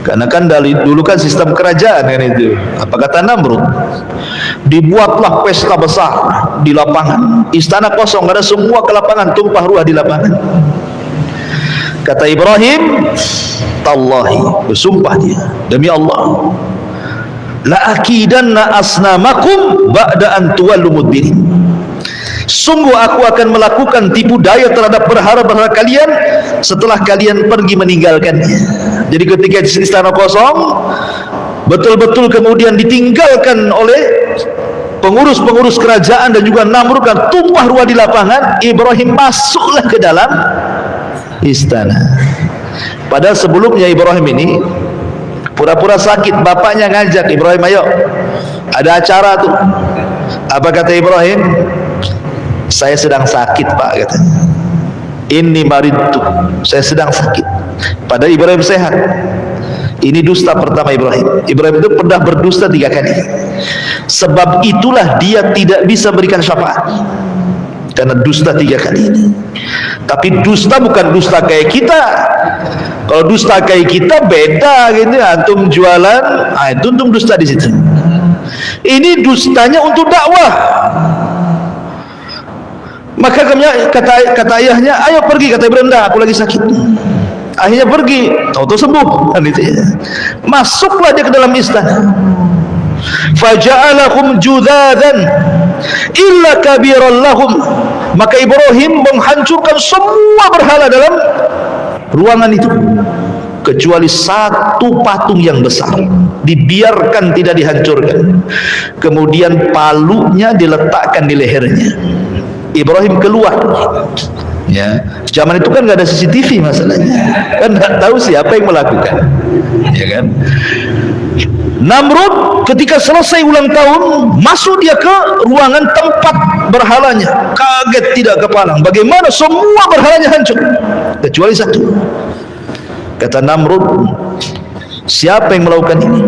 karena kan dulu kan sistem kerajaan kan itu. Apa kata Namrud? Dibuatlah pesta besar di lapangan, istana kosong, ada semua ke lapangan, tumpah ruah di lapangan. Kata Ibrahim, tallahi, bersumpah dia, demi Allah, la akidanna asnamakum ba'da an tuwallu mudbirin. Sungguh aku akan melakukan tipu daya terhadap berhala-berhala kalian setelah kalian pergi meninggalkannya. Jadi ketika istana kosong, betul-betul kemudian ditinggalkan oleh pengurus-pengurus kerajaan dan juga Namrud, dan tumpah ruah di lapangan, Ibrahim masuklah ke dalam istana. Padahal sebelumnya Ibrahim ini pura-pura sakit, bapaknya ngajak Ibrahim, ayo ada acara tuh. Apa kata Ibrahim? Saya sedang sakit pak, katanya. Inni maridtu, saya sedang sakit. Padahal Ibrahim sehat. Ini dusta pertama Ibrahim. Ibrahim itu pernah berdusta 3 kali. Sebab itulah dia tidak bisa berikan syafaat, karena dusta 3 kali ini. Tapi dusta bukan dusta kayak kita. Kalau dusta kayak kita beda gitu. Antum jualan, itu antum dusta di situ. Ini dustanya untuk dakwah. Maka kata ayahnya, ayo pergi. Kata Ibrahim, aku lagi sakit. Akhirnya pergi, tahu-tahu sembuh kan itu ya. Masuklah dia ke dalam istana. Faja'alahum judzadan illa kabiran lahum. Maka Ibrahim menghancurkan semua berhala dalam ruangan itu, kecuali satu patung yang besar, dibiarkan tidak dihancurkan. Kemudian palunya diletakkan di lehernya. Ibrahim keluar. Ya, zaman itu kan nggak ada CCTV masalahnya, kan nggak tahu siapa yang melakukan, ya kan. Namrud ketika selesai ulang tahun, masuk dia ke ruangan tempat berhalanya, kaget tidak kepalang, bagaimana semua berhalanya hancur kecuali satu. Kata Namrud, siapa yang melakukan ini?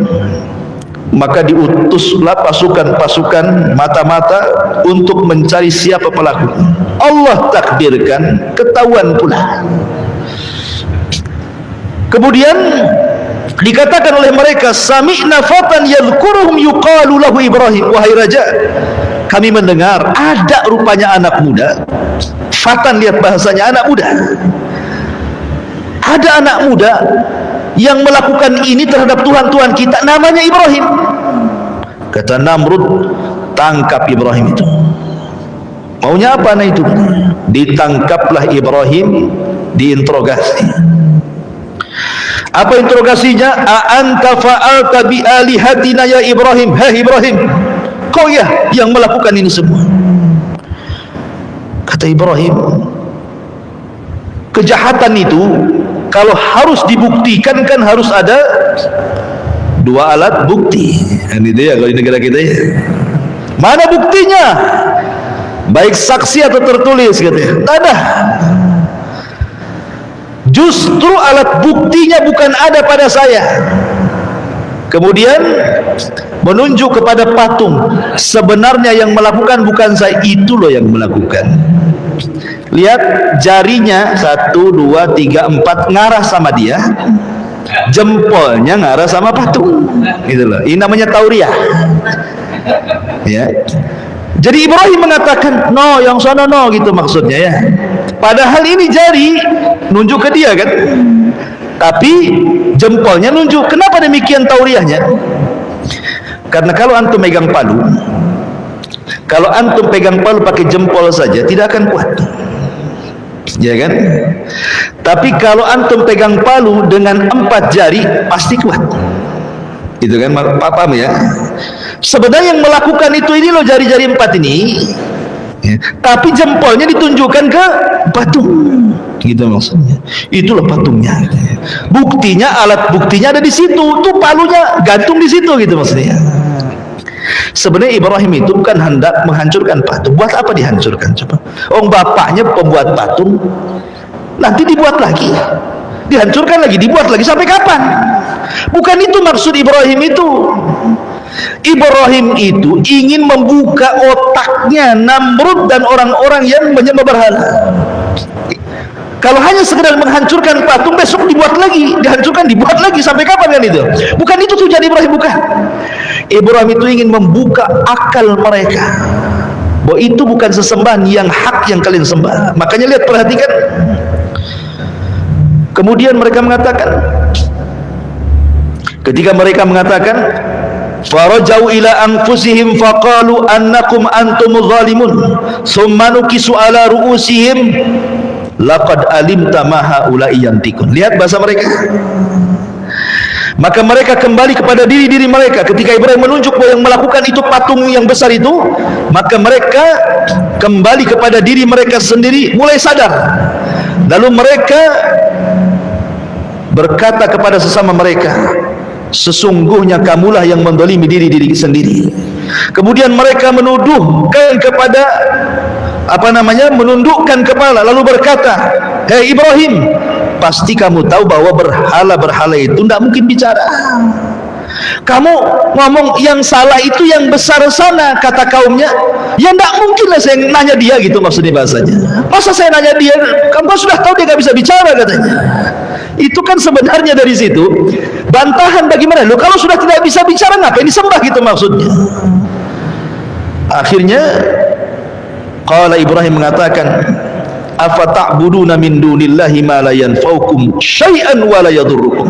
Maka diutuslah pasukan-pasukan mata-mata untuk mencari siapa pelaku. Allah takdirkan, ketahuan pula. Kemudian dikatakan oleh mereka, sami'na fatan yadhkuruhum yuqalu lahu Ibrahim. Wahai raja, kami mendengar ada rupanya anak muda. Fatan, lihat bahasanya, anak muda. Ada anak muda yang melakukan ini terhadap Tuhan-Tuhan kita, namanya Ibrahim. Kata Namrud, tangkap Ibrahim itu. Maunya apa anak itu? Ditangkaplah Ibrahim, diinterogasi. Apa interogasinya? A anta fa'alta bi alihatina ya Ibrahim. Hei Ibrahim, kau ya yang melakukan ini semua. Kata Ibrahim, kejahatan itu kalau harus dibuktikan kan harus ada 2 alat bukti. Ini dia kalau di negara kita ya. Mana buktinya? Baik saksi atau tertulis katanya. Tak ada. Justru alat buktinya bukan ada pada saya. Kemudian menunjuk kepada patung. Sebenarnya yang melakukan bukan saya, itu loh yang melakukan. Lihat jarinya 1, 2, 3, 4 ngarah sama dia, jempolnya ngarah sama patung. Gitu loh. Ini namanya tauriah. Ya. Jadi Ibrahim mengatakan, no, yang sana no, gitu maksudnya ya. Padahal ini jari nunjuk ke dia kan, tapi jempolnya nunjuk. Kenapa demikian tauriahnya? Karena kalau antum megang palu, kalau antum pegang palu pakai jempol saja tidak akan kuat, ya kan? Tapi kalau antum pegang palu dengan 4 jari pasti kuat. Itu kan, paham ya? Sebenarnya yang melakukan itu ini loh, jari-jari 4 ini, ya. Tapi jempolnya ditunjukkan ke patung, gitu maksudnya. Itulah patungnya. Buktinya, alat buktinya ada di situ. Tuh palunya gantung di situ, gitu maksudnya. Sebenarnya Ibrahim itu bukan hendak menghancurkan patung. Buat apa dihancurkan coba? Oh, bapaknya pembuat patung, nanti dibuat lagi, dihancurkan lagi, dibuat lagi, sampai kapan? Bukan itu maksud Ibrahim itu. Ibrahim itu ingin membuka otaknya Namrud dan orang-orang yang menyembah berhala. Kalau hanya sekedar menghancurkan patung, besok dibuat lagi, dihancurkan, dibuat lagi, sampai kapan kan itu? Bukan itu tujuan Ibrahim, bukan. Ibrahim itu ingin membuka akal mereka bahwa itu bukan sesembahan yang hak yang kalian sembah. Makanya lihat, perhatikan. Kemudian mereka mengatakan, ketika mereka mengatakan, farajau ila anfusihim faqalu annakum antumuz zalimun summa nukisu ala ru'usihim laqad alimta ma haula'i yantikun. Lihat bahasa mereka. Maka mereka kembali kepada diri-diri mereka. Ketika Ibrahim menunjuk bahwa yang melakukan itu patung yang besar itu, maka mereka kembali kepada diri mereka sendiri, mulai sadar. Lalu mereka berkata kepada sesama mereka, sesungguhnya kamulah yang mendolimi diri-diri sendiri. Kemudian mereka menuduhkan kepada menundukkan kepala, lalu berkata, hei Ibrahim, pasti kamu tahu bahwa berhala-berhala itu tidak mungkin bicara. Kamu ngomong yang salah itu yang besar sana, kata kaumnya. Ya tidak mungkin lah saya nanya dia, gitu maksudnya bahasanya. Masa saya nanya dia, kamu sudah tahu dia nggak bisa bicara, katanya. Itu kan sebenarnya dari situ bantahan bagaimana? Loh, kalau sudah tidak bisa bicara ngapain disembah, gitu maksudnya. Akhirnya qala Ibrahim mengatakan, afata'buduna min dunillahi ma la yanfa'ukum syai'an wa la yadurrukum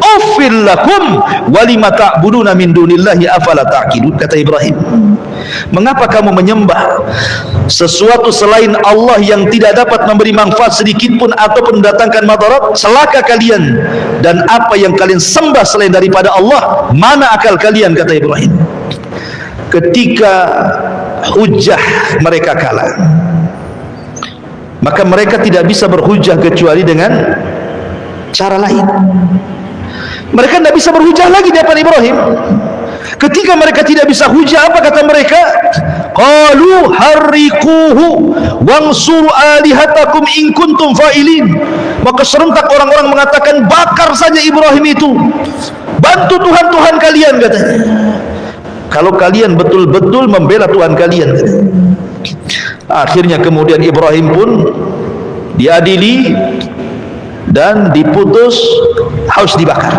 uffil lakum wa lima ta'buduna min dunillahi afala ta'qilun. Kata Ibrahim, mengapa kamu menyembah sesuatu selain Allah yang tidak dapat memberi manfaat sedikit pun ataupun mendatangkan madarat? Celaka kalian, dan apa yang kalian sembah selain daripada Allah, mana akal kalian? Kata Ibrahim. Ketika hujah mereka kalah, maka mereka tidak bisa berhujah kecuali dengan cara lain. Mereka tidak bisa berhujah lagi di hadapan Ibrahim. Ketika mereka tidak bisa hujah, apa kata mereka? Qalu harriquhu wansuru alihatakum in kuntum fa'ilin. Maka serentak orang-orang mengatakan, bakar saja Ibrahim itu, bantu Tuhan-Tuhan kalian, katanya, kalau kalian betul-betul membela Tuhan kalian. Akhirnya kemudian Ibrahim pun diadili dan diputus harus dibakar.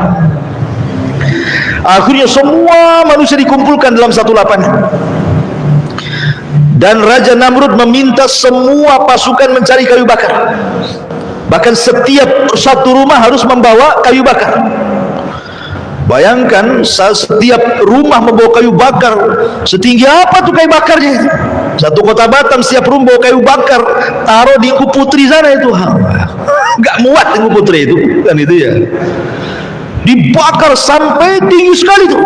Akhirnya semua manusia dikumpulkan dalam satu lapangan, dan Raja Namrud meminta semua pasukan mencari kayu bakar. Bahkan setiap satu rumah harus membawa kayu bakar. Bayangkan, setiap rumah membawa kayu bakar. Setinggi apa tuh kayu bakarnya? Satu kota Batam setiap rumah bawa kayu bakar, taruh di Ibu Putri sana itu. Enggak muat Ibu Putri itu, kan itu ya. Dibakar sampai tinggi sekali tuh.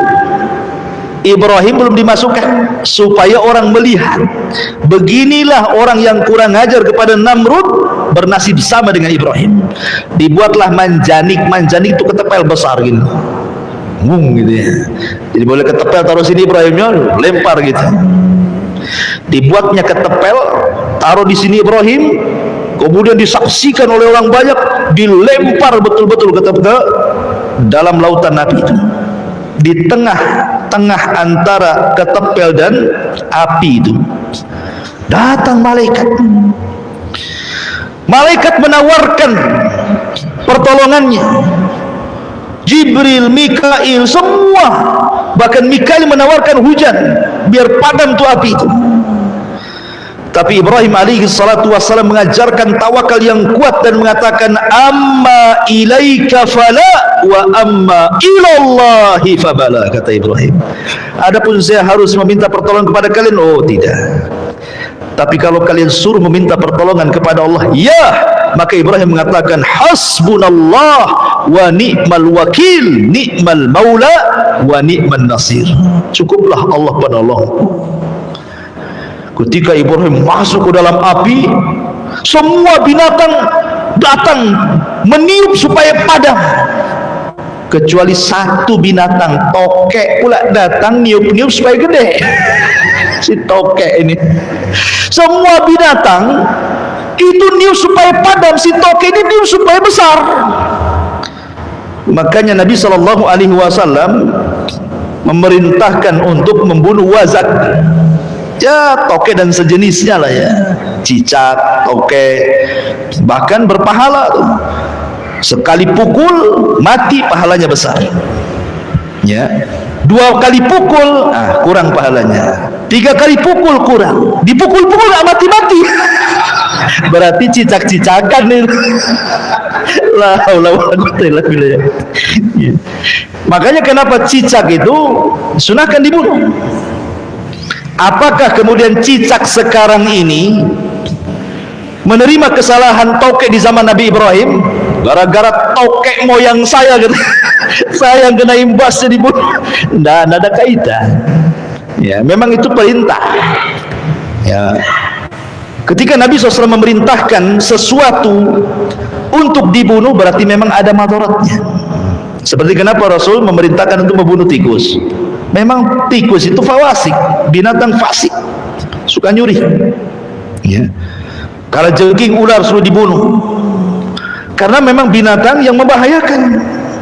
Ibrahim belum dimasukkan supaya orang melihat, beginilah orang yang kurang ajar kepada Namrud bernasib sama dengan Ibrahim. Dibuatlah manjanik. Manjanik itu ketepel besar gitu, gitu ya. Jadi boleh ketepel taruh sini, Ibrahimnya lempar gitu. Dibuatnya ketepel, taruh di sini Ibrahim, kemudian disaksikan oleh orang banyak, dilempar betul-betul ke dalam lautan api itu. Di tengah-tengah antara ketepel dan api itu datang malaikat. Malaikat menawarkan pertolongannya. Jibril, Mikail, semua, bahkan Mikail menawarkan hujan biar padam tuh api itu. Tapi Ibrahim alaihi salatu wassalam mengajarkan tawakal yang kuat dan mengatakan, amma ilaika fala wa amma ilallahi fabala. Kata Ibrahim, adapun saya harus meminta pertolongan kepada kalian, oh tidak, tapi kalau kalian suruh meminta pertolongan kepada Allah, ya. Maka Ibrahim mengatakan, hasbunallah wa ni'mal wakil, ni'mal maula wa ni'man nasir. Cukuplah Allah penolong. Ketika Ibrahim masuk ke dalam api, semua binatang datang meniup supaya padam, kecuali satu binatang, tokek pula datang niup-niup supaya gede. Si tokek ini, semua binatang itu niup supaya padam, si tokek ini niup supaya besar. Makanya Nabi SAW memerintahkan untuk membunuh wazak, ya tokek dan sejenisnya lah ya, cicak, tokek, bahkan berpahala tuh. Sekali pukul mati pahalanya besar, ya. 2 kali pukul kurang pahalanya, 3 kali pukul kurang, dipukul-pukul gak mati-mati. Berarti cicak-cicakan nih. La haula wala quwwata illa billah. Makanya kenapa cicak itu sunahkan dibunuh. Apakah kemudian cicak sekarang ini menerima kesalahan tokek di zaman Nabi Ibrahim? Gara-gara tokek moyang saya gitu, saya yang kena imbasnya dibunuh. Tidak ada kaitan. Ya, memang itu perintah. Ya. Ketika Nabi SAW memerintahkan sesuatu untuk dibunuh, berarti memang ada madaratnya. Seperti kenapa Rasul memerintahkan untuk membunuh tikus. Memang tikus itu fawasik, binatang fasik, suka nyuri. Ya. Kalau jengking ular suruh dibunuh. karena memang binatang yang membahayakan.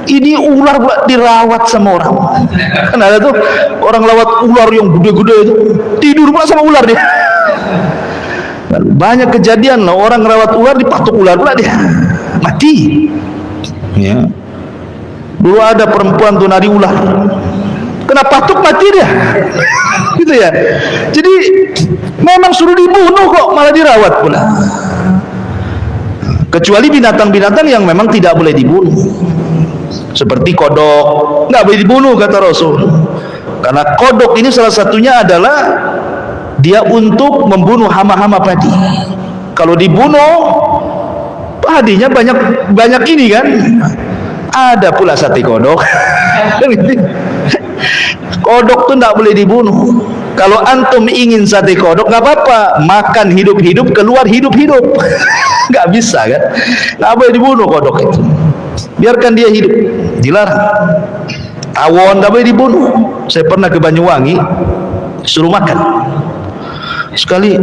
Ini ular pula dirawat sama orang. Kan ada tuh orang lawat ular yang gede-gede itu, tidur pula sama ular dia. Banyak kejadian lah orang rawat ular dipatuk ular pula dia mati. Ya. Dulu ada perempuan tuh nari ular, kena patuk mati dia. Gitu ya. Jadi memang suruh dibunuh kok malah dirawat pula. Kecuali binatang-binatang yang memang tidak boleh dibunuh, seperti kodok, nggak boleh dibunuh kata Rasul. Karena kodok ini salah satunya adalah dia untuk membunuh hama-hama padi. Kalau dibunuh padinya banyak ini kan. Ada pula sate kodok. Kodok tuh nggak boleh dibunuh. Kalau antum ingin sate kodok nggak apa-apa, makan hidup-hidup, keluar hidup-hidup. Nggak bisa kan? Nggak boleh dibunuh kodok itu. Biarkan dia hidup, dilarang. Tawon nggak boleh dibunuh. Saya pernah ke Banyuwangi, suruh makan. Sekali,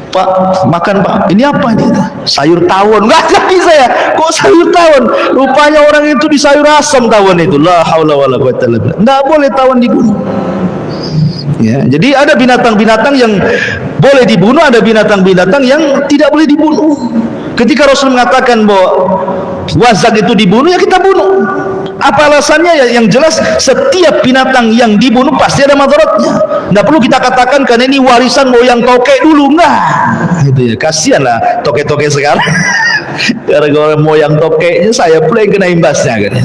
Pak, makan Pak. Ini apa ini? Sayur tawon. Nggak bisa ya. Kok sayur tawon? Rupanya orang itu di sayur asam tawon itu. La haula wala quwwata illa billah. Nggak boleh tawon dibunuh. Ya, jadi ada binatang-binatang yang boleh dibunuh, ada binatang-binatang yang tidak boleh dibunuh. Ketika Rasul mengatakan bahwa wazak itu dibunuh, ya kita bunuh. Apa alasannya? Ya, yang jelas setiap binatang yang dibunuh pasti ada madaratnya. Tidak perlu kita katakan karena ini warisan moyang tokek dulu, enggak. Itu ya, kasihan lah tokek-tokek sekarang. Gara-gara moyang tokeknya saya pula yang kena imbasnya kan.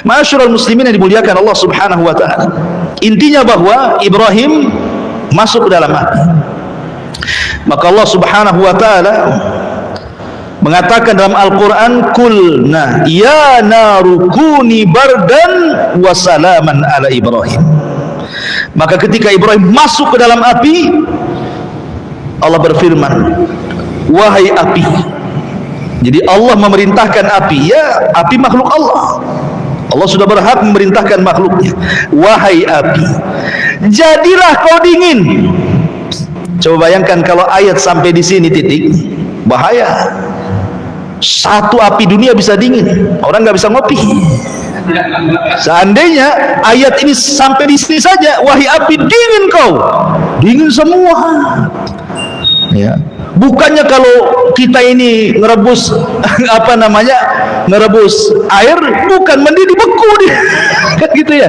Ma'asyiral muslimin yang dimuliakan Allah Subhanahu wa taala. Intinya bahwa Ibrahim masuk ke dalam api. Maka Allah Subhanahu wa taala mengatakan dalam Al-Qur'an, "Qulna ya naru kuni bardan wa salaman ala Ibrahim." Maka ketika Ibrahim masuk ke dalam api, Allah berfirman, "Wahai api." Jadi Allah memerintahkan api, ya api makhluk Allah. Allah sudah berhak memerintahkan makhluknya. Wahai api, jadilah kau dingin. Coba bayangkan kalau ayat sampai di sini titik, bahaya. Satu api dunia bisa dingin, orang nggak bisa ngopi. Seandainya ayat ini sampai di sini saja, wahai api dingin kau, dingin semua. Ya. Bukannya kalau kita ini ngerebus apa namanya, ngerebus air, bukan mendidih beku dia, kan gitu ya.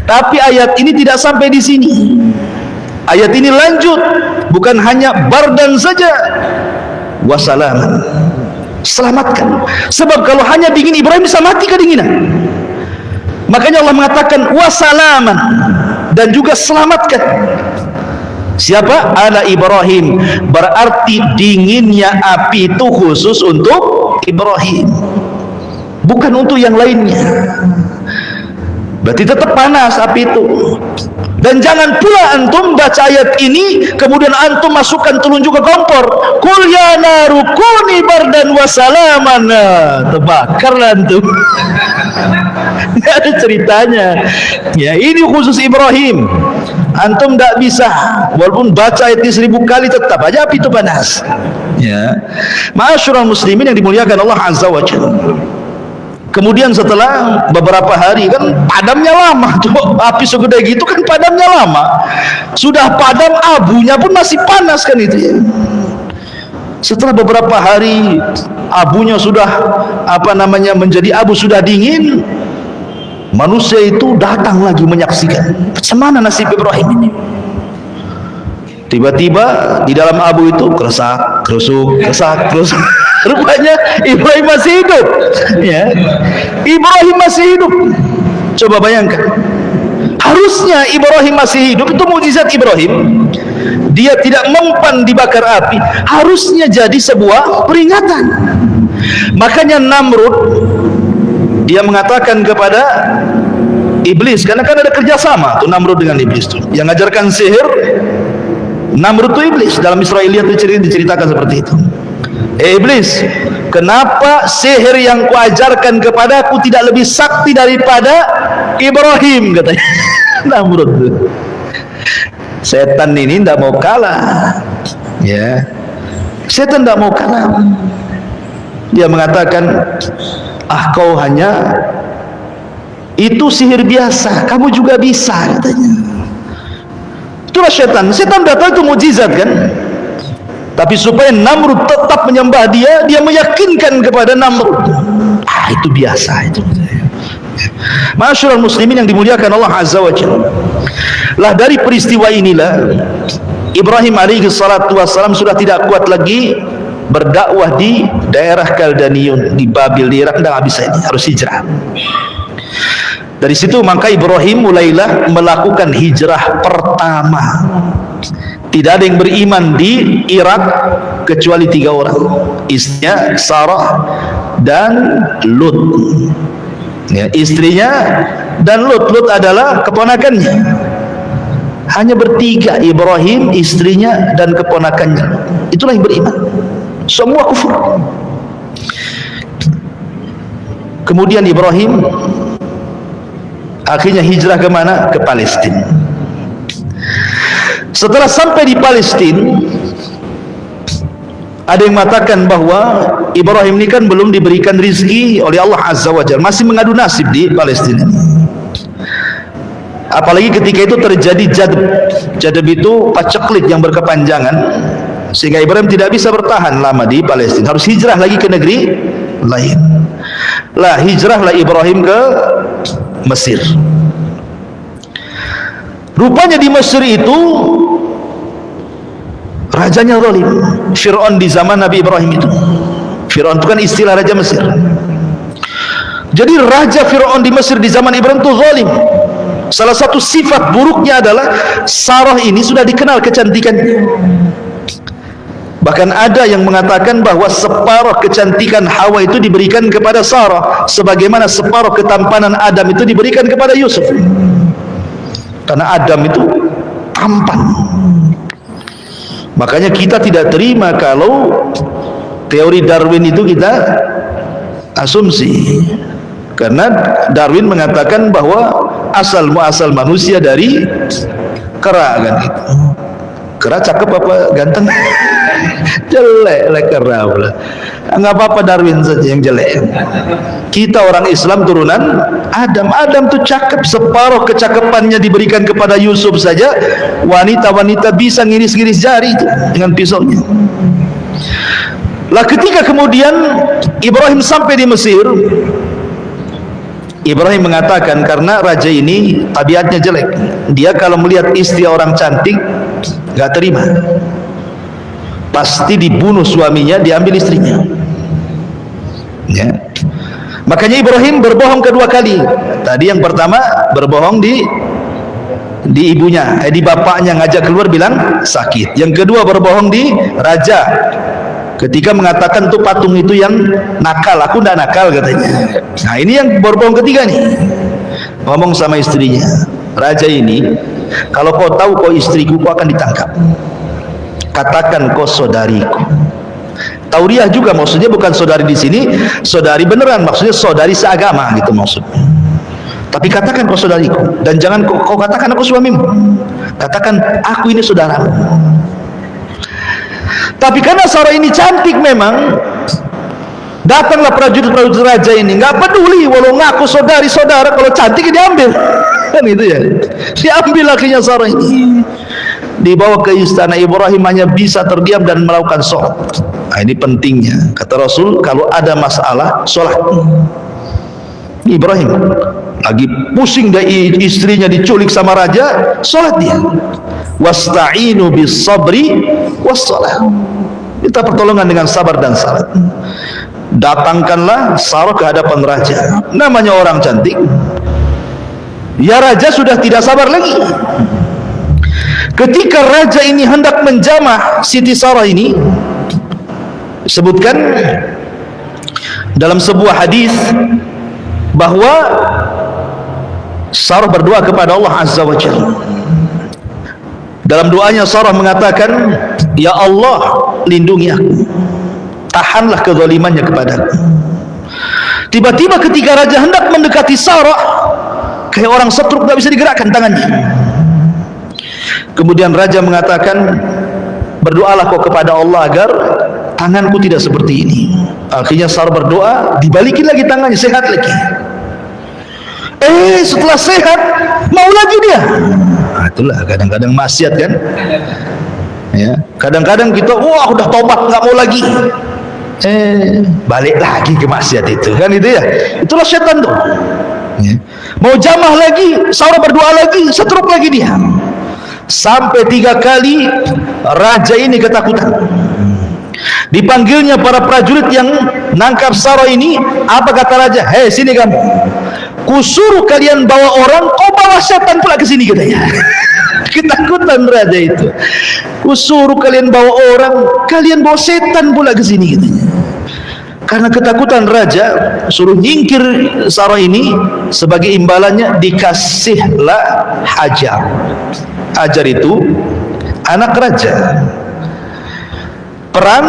Tapi ayat ini tidak sampai di sini. Ayat ini lanjut, bukan hanya bardan saja, wassalaman, selamatkan. Sebab kalau hanya dingin, Ibrahim bisa mati kedinginan. Makanya Allah mengatakan wassalaman, dan juga selamatkan. Siapa? Ala Ibrahim. Berarti dinginnya api itu khusus untuk Ibrahim, bukan untuk yang lainnya. Berarti tetap panas api itu. Dan jangan pula antum baca ayat ini kemudian antum masukkan telunjuk ke kompor. Qul ya naru kuni bardan wa salaman. Terbakarlah antum. Tidak ada ceritanya. Ya, ini khusus Ibrahim. Antum tidak bisa, walaupun baca ayat ini 1000 kali tetap aja api itu panas. Ya, ma'asyiral muslimin yang dimuliakan Allah Azza wa Jalla. Kemudian setelah beberapa hari, kan padamnya lama tuh, api segede gitu kan padamnya lama. Sudah padam, abunya pun masih panas kan itu ya. Setelah beberapa hari abunya sudah apa namanya menjadi abu, sudah dingin. Manusia itu datang lagi menyaksikan bagaimana nasib Ibrahim ini. Tiba-tiba di dalam abu itu keresak, kerusuk, keresak, kerusuk. Rupanya Ibrahim masih hidup. Ya, Ibrahim masih hidup. Coba bayangkan. Harusnya Ibrahim masih hidup, itu mukjizat Ibrahim. Dia tidak mempan dibakar api. Harusnya jadi sebuah peringatan. Makanya Namrud, dia mengatakan kepada iblis, karena kan ada kerjasama tuh Namrud dengan iblis tuh. Yang ngajarkan sihir Namrud tuh iblis. Dalam Israiliyat diceritakan seperti itu. Iblis, kenapa sihir yang kuajarkan kepadaku tidak lebih sakti daripada Ibrahim, katanya. Namrud tuh. Setan ini tidak mau kalah. Ya, setan tidak mau kalah. Dia mengatakan, ah kau hanya itu sihir biasa, kamu juga bisa, katanya. Itulah setan. Setan datang itu mukjizat kan. Tapi supaya Namrud tetap menyembah dia, dia meyakinkan kepada Namrud. Ah itu biasa itu. Masyaallah muslimin yang dimuliakan Allah Azza wa Jalla. Lah dari peristiwa inilah Ibrahim alaihi salatu wassalam sudah tidak kuat lagi berdakwah di daerah Kaldaniun di Babil, di Irak. Tidak bisa, ini harus hijrah. Dari situ maka Ibrahim mulailah melakukan hijrah pertama. Tidak ada yang beriman di Irak kecuali 3 orang, istrinya Sarah dan Lut, ya, istrinya dan Lut adalah keponakannya. Hanya bertiga, Ibrahim, istrinya dan keponakannya. Itulah yang beriman. Semua kufur. Kemudian Ibrahim akhirnya hijrah ke mana? Ke Palestina. Setelah sampai di Palestina, ada yang mengatakan bahwa Ibrahim ini kan belum diberikan rizki oleh Allah Azza wa Jalla, masih mengadu nasib di Palestina. Apalagi ketika itu terjadi jadab. Jadab itu paceklik yang berkepanjangan, sehingga Ibrahim tidak bisa bertahan lama di Palestina, harus hijrah lagi ke negeri lain. Lah hijrahlah Ibrahim ke Mesir. Rupanya di Mesir itu rajanya zalim, Fir'aun di zaman Nabi Ibrahim itu. Fir'aun itu kan istilah raja Mesir. Jadi raja Fir'aun di Mesir di zaman Ibrahim itu zalim. Salah satu sifat buruknya adalah Sarah ini sudah dikenal kecantikannya. Bahkan ada yang mengatakan bahwa separuh kecantikan Hawa itu diberikan kepada Sarah, sebagaimana separuh ketampanan Adam itu diberikan kepada Yusuf. Karena Adam itu tampan. Makanya kita tidak terima kalau teori Darwin itu kita asumsi. Karena Darwin mengatakan bahwa asal muasal manusia dari kera, kan gitu. Kera cakep apa ganteng? Jelek kera pula. Enggak apa-apa, Darwin saja yang jelek. Kita orang Islam turunan Adam. Adam tuh cakep, separuh kecakapannya diberikan kepada Yusuf saja. Wanita-wanita bisa ngiris-ngiris jari itu dengan pisaunya. Lah ketika kemudian Ibrahim sampai di Mesir, Ibrahim mengatakan karena raja ini tabiatnya jelek, dia kalau melihat istri orang cantik gak terima, pasti dibunuh suaminya, diambil istrinya, ya. Makanya Ibrahim berbohong kedua kali. Tadi yang pertama berbohong di ibunya, di bapaknya, ngajak keluar bilang sakit. Yang kedua berbohong di raja, ketika mengatakan tuh patung itu yang nakal, aku ndak nakal katanya. Nah ini yang berbohong ketiga nih, ngomong sama istrinya, raja ini, kalau kau tahu kau istriku, kau akan ditangkap. Katakan kau saudariku. Tauriah juga maksudnya bukan saudari di sini, saudari beneran, maksudnya saudari seagama gitu maksudnya. Tapi katakan kau saudariku, dan jangan kau katakan aku suamimu. Katakan aku ini saudaramu. Tapi karena Sarah ini cantik memang, datanglah prajurit-prajurit raja ini, nggak peduli walau ngaku saudara, kalau cantik diambil, kan itu ya. Diambil akhirnya Sarah ini, dibawa ke istana. Ibrahim hanya bisa terdiam dan melakukan sholat. Nah, ini pentingnya, kata Rasul, kalau ada masalah sholat. Ibrahim lagi pusing dari istrinya diculik sama raja, sholat dia. Wasta'inu bis sabri was salat. Minta pertolongan dengan sabar dan salat. Datangkanlah Sarah ke hadapan raja. Namanya orang cantik. Ya raja sudah tidak sabar lagi. Ketika raja ini hendak menjamah Siti Sarah ini, disebutkan dalam sebuah hadis bahwa Sarah berdoa kepada Allah Azza wa Jalla. Dalam doanya Sarah mengatakan, ya Allah, lindungi aku, tahanlah kezalimannya kepadaku. Tiba-tiba ketika raja hendak mendekati Sarah, kayak orang setruk, tak bisa digerakkan tangannya. Kemudian raja mengatakan, berdoalah kau kepada Allah agar tanganku tidak seperti ini. Akhirnya Sarah berdoa, dibalikin lagi tangannya, sehat lagi. Setelah sehat mau lagi dia. Itulah kadang-kadang maksiat kan. Ya, kadang-kadang kita udah tobat nggak mau lagi. Balik lagi ke maksiat itu kan, itu ya. Itulah setan tuh. Ya. Mau jamah lagi, Sarah berdoa lagi, setruk lagi dia. Sampai 3 kali raja ini ketakutan. Dipanggilnya para prajurit yang nangkap Sarah ini. Apa kata raja? Hei, sini kamu, kusuruh kalian bawa orang, kau bawa setan pula ke sini, katanya. Ketakutan raja itu. Kusuruh kalian bawa orang, kalian bawa setan pula ke sini, katanya. Karena ketakutan raja, suruh nyingkir Sarah ini. Sebagai imbalannya dikasihlah Hajar. Hajar itu anak raja. Perang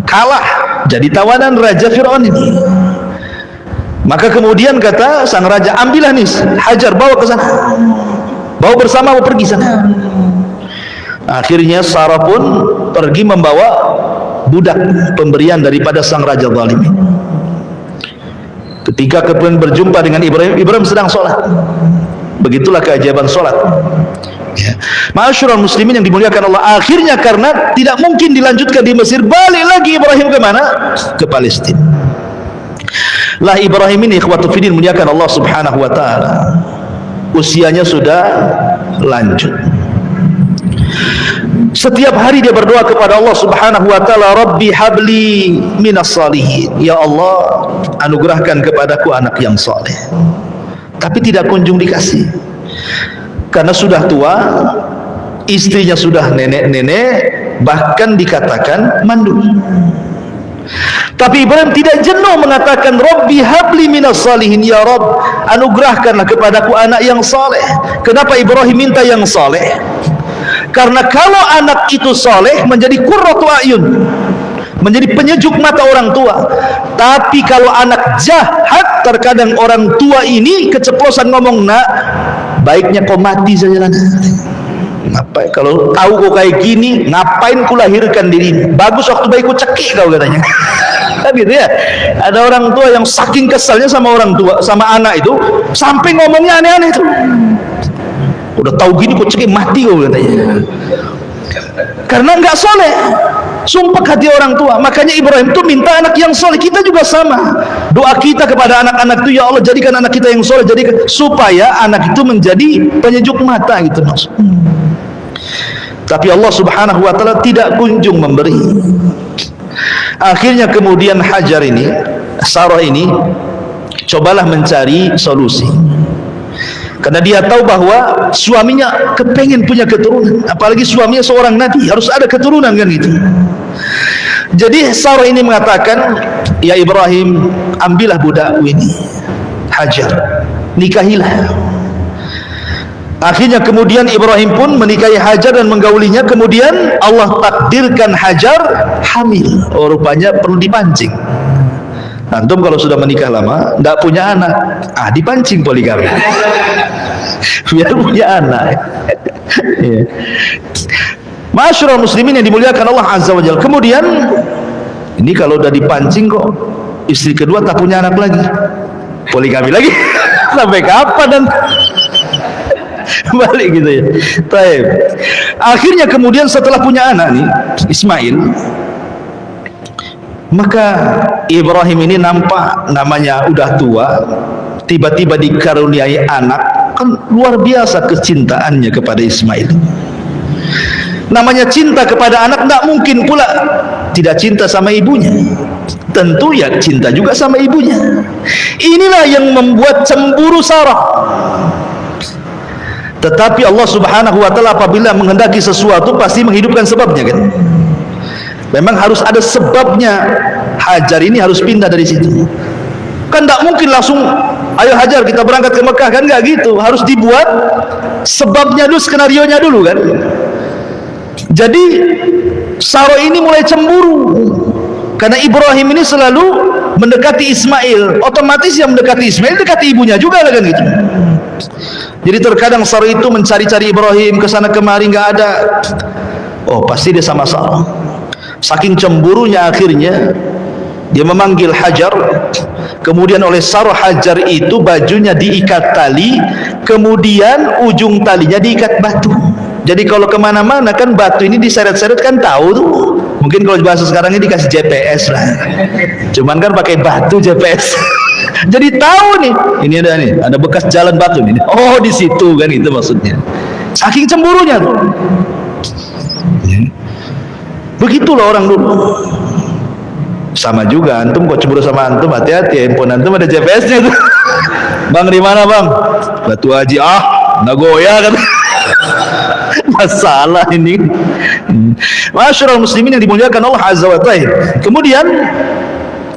kalah, jadi tawanan Raja Fir'aun ini. Maka kemudian kata sang raja, ambillah nih Hajar, bawa ke sana, bawa bersama, bawa pergi sana. Akhirnya Sarah pun pergi membawa budak pemberian daripada sang raja zalim. Ketika kemudian berjumpa dengan Ibrahim sedang sholat. Begitulah keajaiban sholat. Ya. Ma'asyiral muslimin yang dimuliakan Allah, akhirnya karena tidak mungkin dilanjutkan di Mesir, balik lagi Ibrahim ke mana? Ke Palestina. Lah Ibrahim ini ikhwatu fiddin muliakan Allah subhanahu wa ta'ala, usianya sudah lanjut. Setiap hari dia berdoa kepada Allah subhanahu wa ta'ala, Rabbi habli minas salihin, ya Allah anugerahkan kepadaku anak yang saleh. Tapi tidak kunjung dikasih. Karena sudah tua, istrinya sudah nenek-nenek, bahkan dikatakan mandul. Tapi Ibrahim tidak jenuh mengatakan, Rabbi habli minas salihin, ya Rabb anugerahkanlah kepadaku anak yang saleh. Kenapa Ibrahim minta yang saleh? Karena kalau anak itu saleh menjadi qurratu a'yun, menjadi penyejuk mata orang tua. Tapi kalau anak jahat, terkadang orang tua ini keceplosan ngomong, nak baiknya kau mati saja lah. Ngapain kalau tahu kau kayak gini, ngapain ku lahirkan dirimu? Bagus waktu bayi ku cekik kau, katanya. Kan gitu ya. Ada orang tua yang saking kesalnya sama orang tua, sama anak itu, sampai ngomongnya aneh-aneh itu. Udah tahu gini kau cekik, mati kau, katanya. Karena enggak soleh, sumpah hati orang tua. Makanya Ibrahim tuh minta anak yang soleh. Kita juga sama. Doa kita kepada anak-anak itu, ya Allah jadikan anak kita yang soleh, jadikan, supaya anak itu menjadi penyejuk mata, gitu maksud. Tapi Allah subhanahu wa ta'ala tidak kunjung memberi. Akhirnya kemudian Hajar ini, Sarah ini, cobalah mencari solusi. Karena dia tahu bahwa suaminya kepengen punya keturunan, apalagi suaminya seorang nabi, harus ada keturunan kan gitu. Jadi Sarah ini mengatakan, ya Ibrahim, ambillah budakku ini Hajar, nikahilah. Akhirnya kemudian Ibrahim pun menikahi Hajar dan menggaulinya. Kemudian Allah takdirkan Hajar hamil. Oh, rupanya perlu dipancing. Antum kalau sudah menikah lama, tidak punya anak, dipancing poligami biar punya anak. Ya. Ma'asyiral muslimin yang dimuliakan Allah azza wa jalla. Kemudian ini kalau udah dipancing kok istri kedua tak punya anak lagi, poligami lagi. Sampai kapan dan balik gitu ya. Taib. Akhirnya kemudian setelah punya anak nih Ismail, maka Ibrahim ini nampak namanya udah tua, tiba-tiba dikaruniai anak, kan luar biasa kecintaannya kepada Ismail. Namanya cinta kepada anak, tidak mungkin pula tidak cinta sama ibunya. Tentu ya cinta juga sama ibunya. Inilah yang membuat cemburu Sarah. Tetapi Allah subhanahu wa ta'ala apabila menghendaki sesuatu pasti menghidupkan sebabnya kan. Memang harus ada sebabnya. Hajar ini harus pindah dari situ. Kan tidak mungkin langsung, ayo Hajar kita berangkat ke Mekah, kan nggak gitu. Harus dibuat sebabnya dulu, skenarionya dulu kan. Jadi Sarah ini mulai cemburu karena Ibrahim ini selalu mendekati Ismail. Otomatis yang mendekati Ismail dekati ibunya juga kan gitu. Jadi terkadang Sarah itu mencari-cari Ibrahim ke sana kemari, nggak ada. Oh pasti dia sama Sarah. Saking cemburunya akhirnya dia memanggil Hajar, kemudian oleh Sarah Hajar itu bajunya diikat tali, kemudian ujung talinya diikat batu. Jadi kalau kemana-mana kan batu ini diseret-seret kan tahu tuh. Mungkin kalau bahasa sekarang ini dikasih GPS lah. Cuman kan pakai batu GPS. Jadi tahu nih, ini ada bekas jalan batu nih. Oh di situ kan, itu maksudnya. Saking cemburunya tuh. Begitulah orang dulu. Sama juga antum kok cemburu sama antum, hati-hati, handphone antum ada GPS-nya tuh. Bang di mana bang? Batu Haji. Nagoya kan. Masalah ini. Masyarul muslimin yang dimuliakan Allah Azza wa Jalla. Kemudian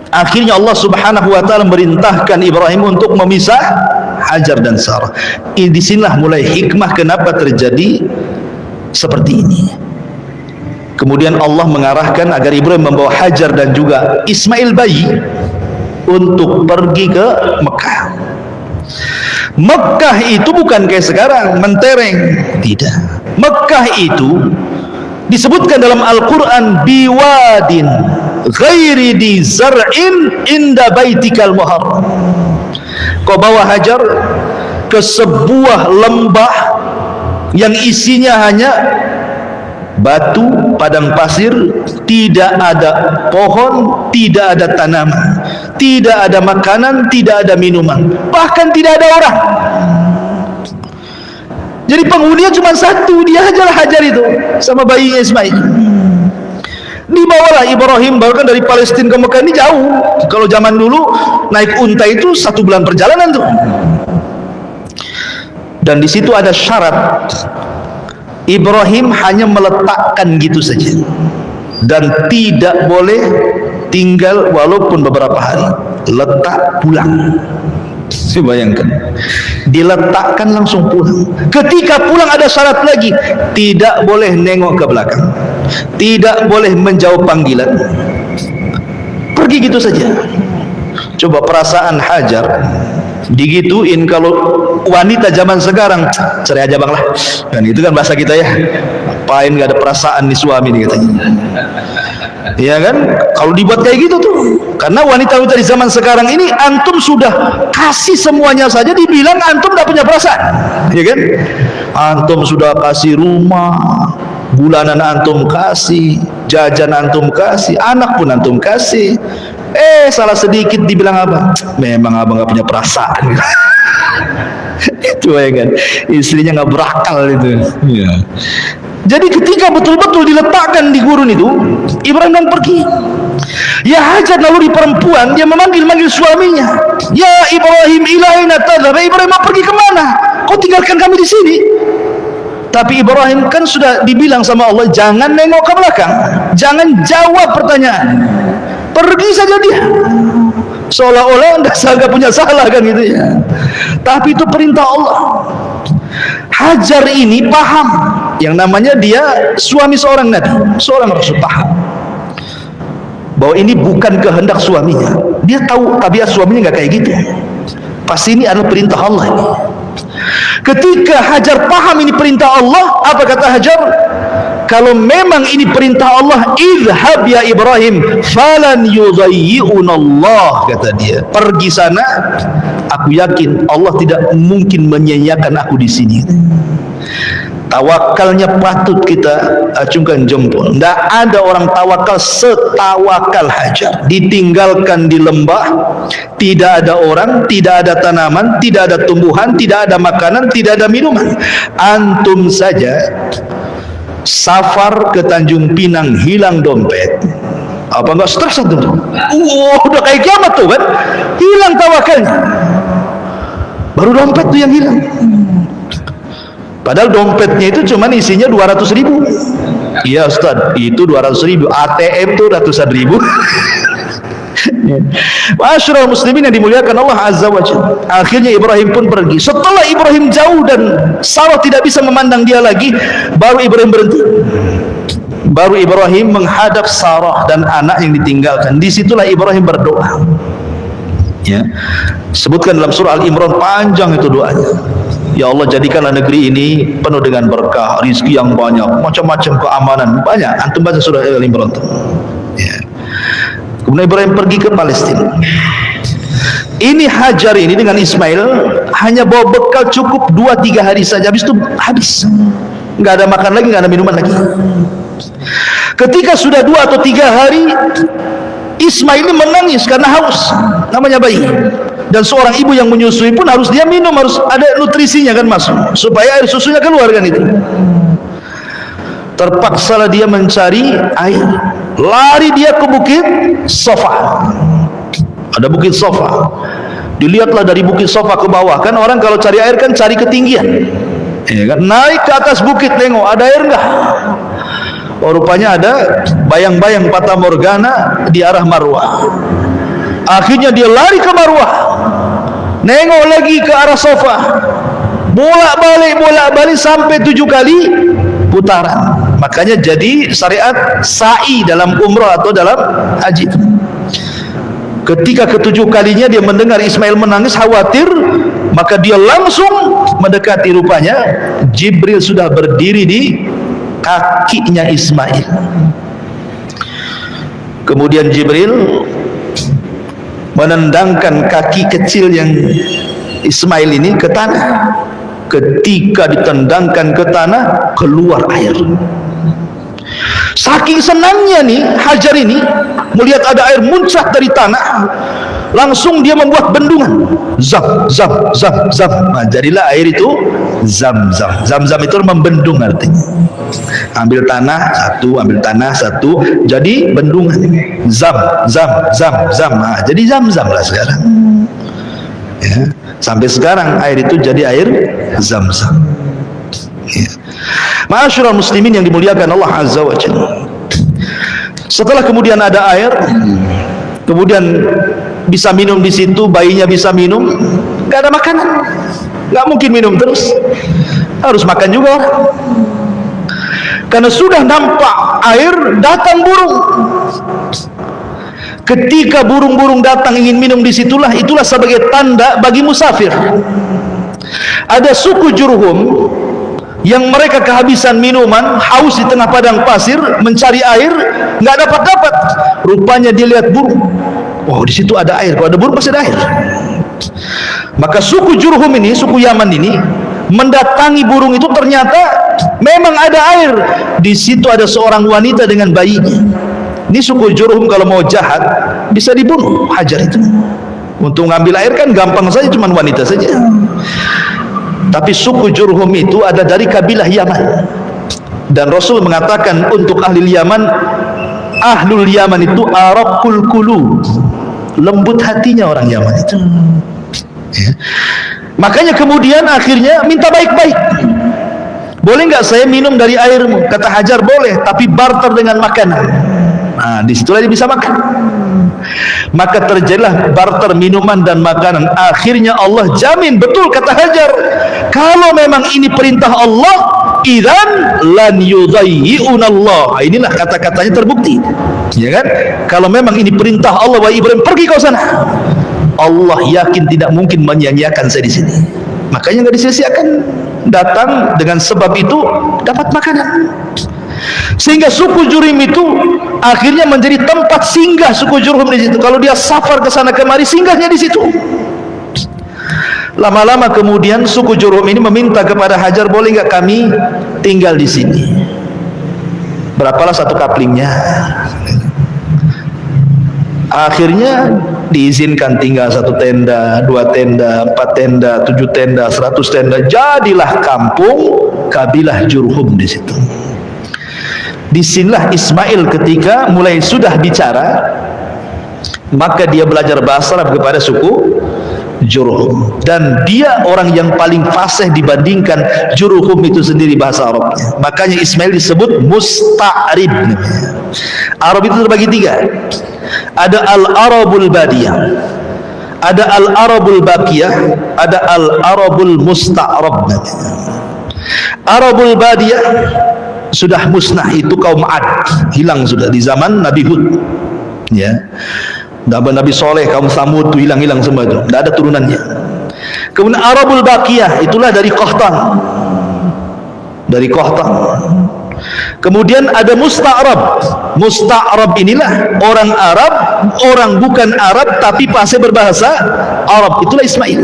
akhirnya Allah Subhanahu wa taala merintahkan Ibrahim untuk memisah Hajar dan Sarah. Disinilah mulai hikmah kenapa terjadi seperti ini. Kemudian Allah mengarahkan agar Ibrahim membawa Hajar dan juga Ismail bayi untuk pergi ke Mekah. Mekah itu bukan kayak sekarang mentereng, tidak. Mekah itu disebutkan dalam Al-Quran biwadin ghairi di zar'in inda baitikal muharram. Kau bawa Hajar ke sebuah lembah yang isinya hanya batu, padang pasir, tidak ada pohon, tidak ada tanaman, tidak ada makanan, tidak ada minuman, bahkan tidak ada orang. Jadi penghuninya cuma satu, dia Hajar itu sama bayinya Ismail. Dibawalah Ibrahim, bahkan dari Palestina ke Mekah ini jauh. Kalau zaman dulu naik unta itu 1 bulan perjalanan tuh. Dan di situ ada syarat. Ibrahim hanya meletakkan gitu saja dan tidak boleh tinggal walaupun beberapa hari. Letak pulang. Bayangkan, diletakkan langsung pulang. Ketika pulang ada syarat lagi, tidak boleh nengok ke belakang, tidak boleh menjawab panggilan, pergi gitu saja. Coba perasaan Hajar digituin. Kalau wanita zaman sekarang, cerai aja bang lah, dan itu kan bahasa kita ya, apain gak ada perasaan nih suami nih katanya, ya kan? Kalau dibuat kayak gitu tuh, karena wanita-wanita di zaman sekarang ini, antum sudah kasih semuanya saja dibilang antum gak punya perasaan, ya kan? Antum sudah kasih rumah, bulanan antum kasih, jajan antum kasih, anak pun antum kasih. Salah sedikit dibilang apa? Memang abang gak punya perasaan. Itu ya kan, istrinya gak berakal itu ya. Jadi ketika betul-betul diletakkan di gurun itu, Ibrahim dan pergi. Ya Hajar naluri perempuan, dia memanggil suaminya. Ya Ibrahim, ilaina tadhhab. Ibrahim mau pergi kemana? Kau tinggalkan kami di sini. Tapi Ibrahim kan sudah dibilang sama Allah, jangan nengok ke belakang, jangan jawab pertanyaan, pergi saja dia. Seolah-olah nggak punya salah kan gitu ya. Tapi itu perintah Allah. Hajar ini paham, yang namanya dia suami seorang Nabi, seorang Rasul, paham bahwa ini bukan kehendak suaminya. Dia tahu tabiat suaminya nggak kayak gitu. Pasti ini adalah perintah Allah ini. Ketika Hajar paham ini perintah Allah, apa kata Hajar? Kalau memang ini perintah Allah, idhab ya Ibrahim falan yudayyi'unallah, kata dia. Pergi sana, aku yakin Allah tidak mungkin menyia-nyiakan aku di sini. Tawakalnya patut kita acungkan jempol. Tidak ada orang tawakal setawakal Hajar. Ditinggalkan di lembah, tidak ada orang, tidak ada tanaman, tidak ada tumbuhan, tidak ada makanan, tidak ada minuman. Antum saja safar ke Tanjung Pinang, hilang dompet, apa enggak stres antum? Udah kayak kiamat tuh kan, hilang tawakalnya. Baru dompet tuh yang hilang. Padahal dompetnya itu cuma isinya 200.000. Iya Ustaz, itu 200.000. ATM tuh ratusan ribu. Masyarul muslimin yang dimuliakan Allah Azza wa Jalla. Akhirnya Ibrahim pun pergi. Setelah Ibrahim jauh dan Sarah tidak bisa memandang dia lagi, baru Ibrahim berhenti. Baru Ibrahim menghadap Sarah dan anak yang ditinggalkan. Disitulah Ibrahim berdoa. Ya, sebutkan dalam surah Al-Imran, panjang itu doanya. Ya Allah, jadikanlah negeri ini penuh dengan berkah, rizki yang banyak, macam-macam keamanan banyak. Antum baca surah Al-Imran. Ya. Kemudian Ibrahim pergi ke Palestina. Ini Hajar ini dengan Ismail hanya bawa bekal cukup 2-3 hari saja, habis itu habis. Nggak ada makan lagi, nggak ada minuman lagi. Ketika sudah 2 atau 3 hari, Ismail ini menangis karena haus, namanya bayi. Dan seorang ibu yang menyusui pun harus dia minum, harus ada nutrisinya kan masuk, supaya air susunya keluar kan itu. Terpaksalah dia mencari air. Lari dia ke bukit Sofa. Ada bukit Sofa. Dilihatlah dari bukit Sofa ke bawah. Kan orang kalau cari air kan cari ketinggian. Ya kan? Naik ke atas bukit tengok ada air enggak? Oh, rupanya ada bayang-bayang Fata Morgana di arah Marwah. Akhirnya dia lari ke Marwah. Nengok lagi ke arah Sofa. Bolak-balik sampai 7 kali putaran. Makanya jadi syariat sa'i dalam umrah atau dalam haji. Ketika ke-7 kalinya dia mendengar Ismail menangis, khawatir, maka dia langsung mendekati. Rupanya Jibril sudah berdiri di kakinya Ismail. Kemudian Jibril menendangkan kaki kecil yang Ismail ini ke tanah. Ketika ditendangkan ke tanah, keluar air. Saking senangnya nih Hajar ini melihat ada air muncrat dari tanah, langsung dia membuat bendungan. Zam. Nah, jadilah air itu Zam-Zam. Zam-Zam itu membendung artinya. Ambil tanah satu, jadi bendungan. Zam. Nah, jadi Zam-Zam lah sekarang. Ya, sampai sekarang air itu jadi air Zam-Zam. Ya. Ma'asyiral muslimin yang dimuliakan Allah Azza wa Jalla. Setelah kemudian ada air, kemudian bisa minum di situ, bayinya bisa minum, nggak ada makanan, nggak mungkin minum terus, harus makan juga orang. Karena sudah nampak air, datang burung. Ketika burung-burung datang ingin minum disitulah, itulah sebagai tanda bagi musafir. Ada suku Jurhum yang mereka kehabisan minuman, haus di tengah padang pasir, mencari air, nggak dapat. Rupanya dia lihat burung. Oh, di situ ada air. Kalau ada burung pasti ada air. Maka suku Jurhum ini, suku Yaman ini, mendatangi burung itu, ternyata memang ada air. Di situ ada seorang wanita dengan bayinya. Ini suku Jurhum kalau mau jahat bisa dibunuh Hajar itu. Untuk ngambil air kan gampang saja, cuma wanita saja. Tapi suku Jurhum itu ada dari kabilah Yaman. Dan Rasul mengatakan untuk ahli Yaman, ahlul Yaman itu araqul qulub, lembut hatinya orang Yaman itu. Ya. Makanya kemudian akhirnya minta baik-baik. Boleh nggak saya minum dari airmu? Kata Hajar boleh, tapi barter dengan makanan. Nah, disitulah dia bisa makan. Maka terjadilah barter minuman dan makanan. Akhirnya Allah jamin, betul kata Hajar, kalau memang ini perintah Allah, idzan lan yudayyi'una Allah. Inilah kata-katanya terbukti, ya kan? Kalau memang ini perintah Allah, wahai Ibrahim, pergi kau sana. Allah yakin tidak mungkin menyia-nyiakan saya di sini. Makanya nggak disia-siakan. Datang dengan sebab itu dapat makanan. Sehingga suku Jurhum itu akhirnya menjadi tempat singgah suku Jurhum di situ. Kalau dia safar ke sana kemari, singgahnya di situ. Lama-lama kemudian suku Jurhum ini meminta kepada Hajar, boleh nggak kami tinggal di sini? Berapalah satu kaplingnya. Akhirnya diizinkan tinggal 1 tenda, 2 tenda, 4 tenda, 7 tenda, 100 tenda. Jadilah kampung kabilah Jurhum di situ. Disinilah Ismail ketika mulai sudah bicara, maka dia belajar bahasa Arab kepada suku Jurhum. Dan dia orang yang paling fasih dibandingkan Jurhum itu sendiri bahasa Arabnya. Makanya Ismail disebut musta'rib. Arab itu terbagi 3. Ada al-Arabul Badiyah, ada al-Arabul Baqiyah, ada al-Arabul Musta'rab. Arabul Badiyah sudah musnah, itu kaum Ad, hilang sudah di zaman Nabi Hud, ya. Nabi Soleh, kaum Samud itu hilang semua itu, tidak ada turunannya. Kemudian Arabul Baqiyah itulah dari Qahtan, dari Qahtan. Kemudian ada Musta'rab. Musta'rab inilah orang Arab, orang bukan Arab tapi pasti berbahasa Arab. Itulah Ismail.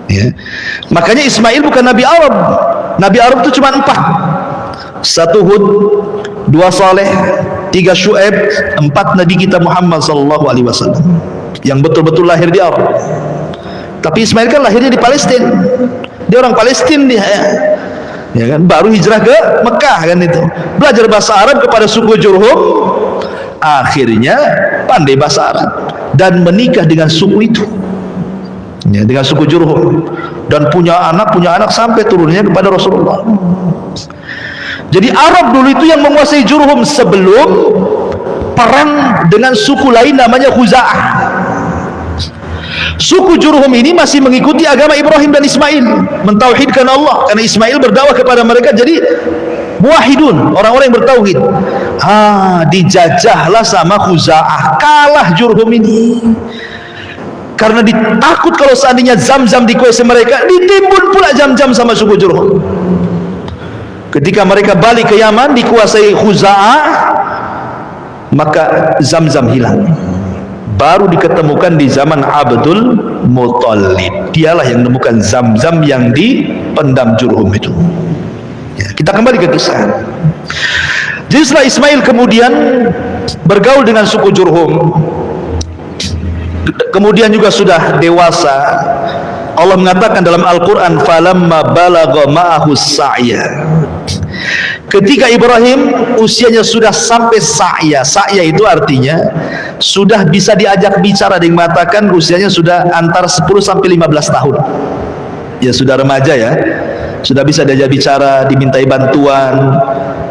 Ya. Makanya Ismail bukan Nabi Arab. Nabi Arab itu cuma 4. 1 Hud, 2 Saleh, 3 Syuaib, 4 Nabi kita Muhammad sallallahu alaihi wasallam yang betul-betul lahir di Arab. Tapi Ismail kan lahirnya di Palestina. Dia orang Palestina dia. Ya kan, baru hijrah ke Mekah kan itu. Belajar bahasa Arab kepada suku Jurhum, akhirnya pandai bahasa Arab dan menikah dengan suku itu. Ya, dengan suku Jurhum, dan punya anak sampai turunnya kepada Rasulullah. Jadi Arab dulu itu yang menguasai Jurhum sebelum perang dengan suku lain namanya Khuza'ah. Suku Jurhum ini masih mengikuti agama Ibrahim dan Ismail, mentauhidkan Allah, karena Ismail berdakwah kepada mereka jadi muwahhidun, orang-orang yang bertauhid. Dijajahlah sama Khuza'ah, kalah Jurhum ini. Karena ditakut kalau seandainya Zam-Zam dikuasai mereka, ditimbun pula Zam-Zam sama suku Jurhum. Ketika mereka balik ke Yaman dikuasai Khuza'ah, maka Zam-Zam hilang. Baru diketemukan di zaman Abdul Muttalib. Dialah yang menemukan Zam-Zam yang dipendam Jurhum itu. Ya, kita kembali ke kisah. Jadi setelah Ismail kemudian bergaul dengan suku Jurhum, kemudian juga sudah dewasa, Allah mengatakan dalam Al-Quran, falamma balagha ma'ahu sa'ya. Ketika Ibrahim usianya sudah sampai sa'ya. Sa'ya itu artinya sudah bisa diajak bicara, dikatakan usianya sudah antara 10 sampai 15 tahun. Ya sudah remaja ya. Sudah bisa diajak bicara, dimintai bantuan,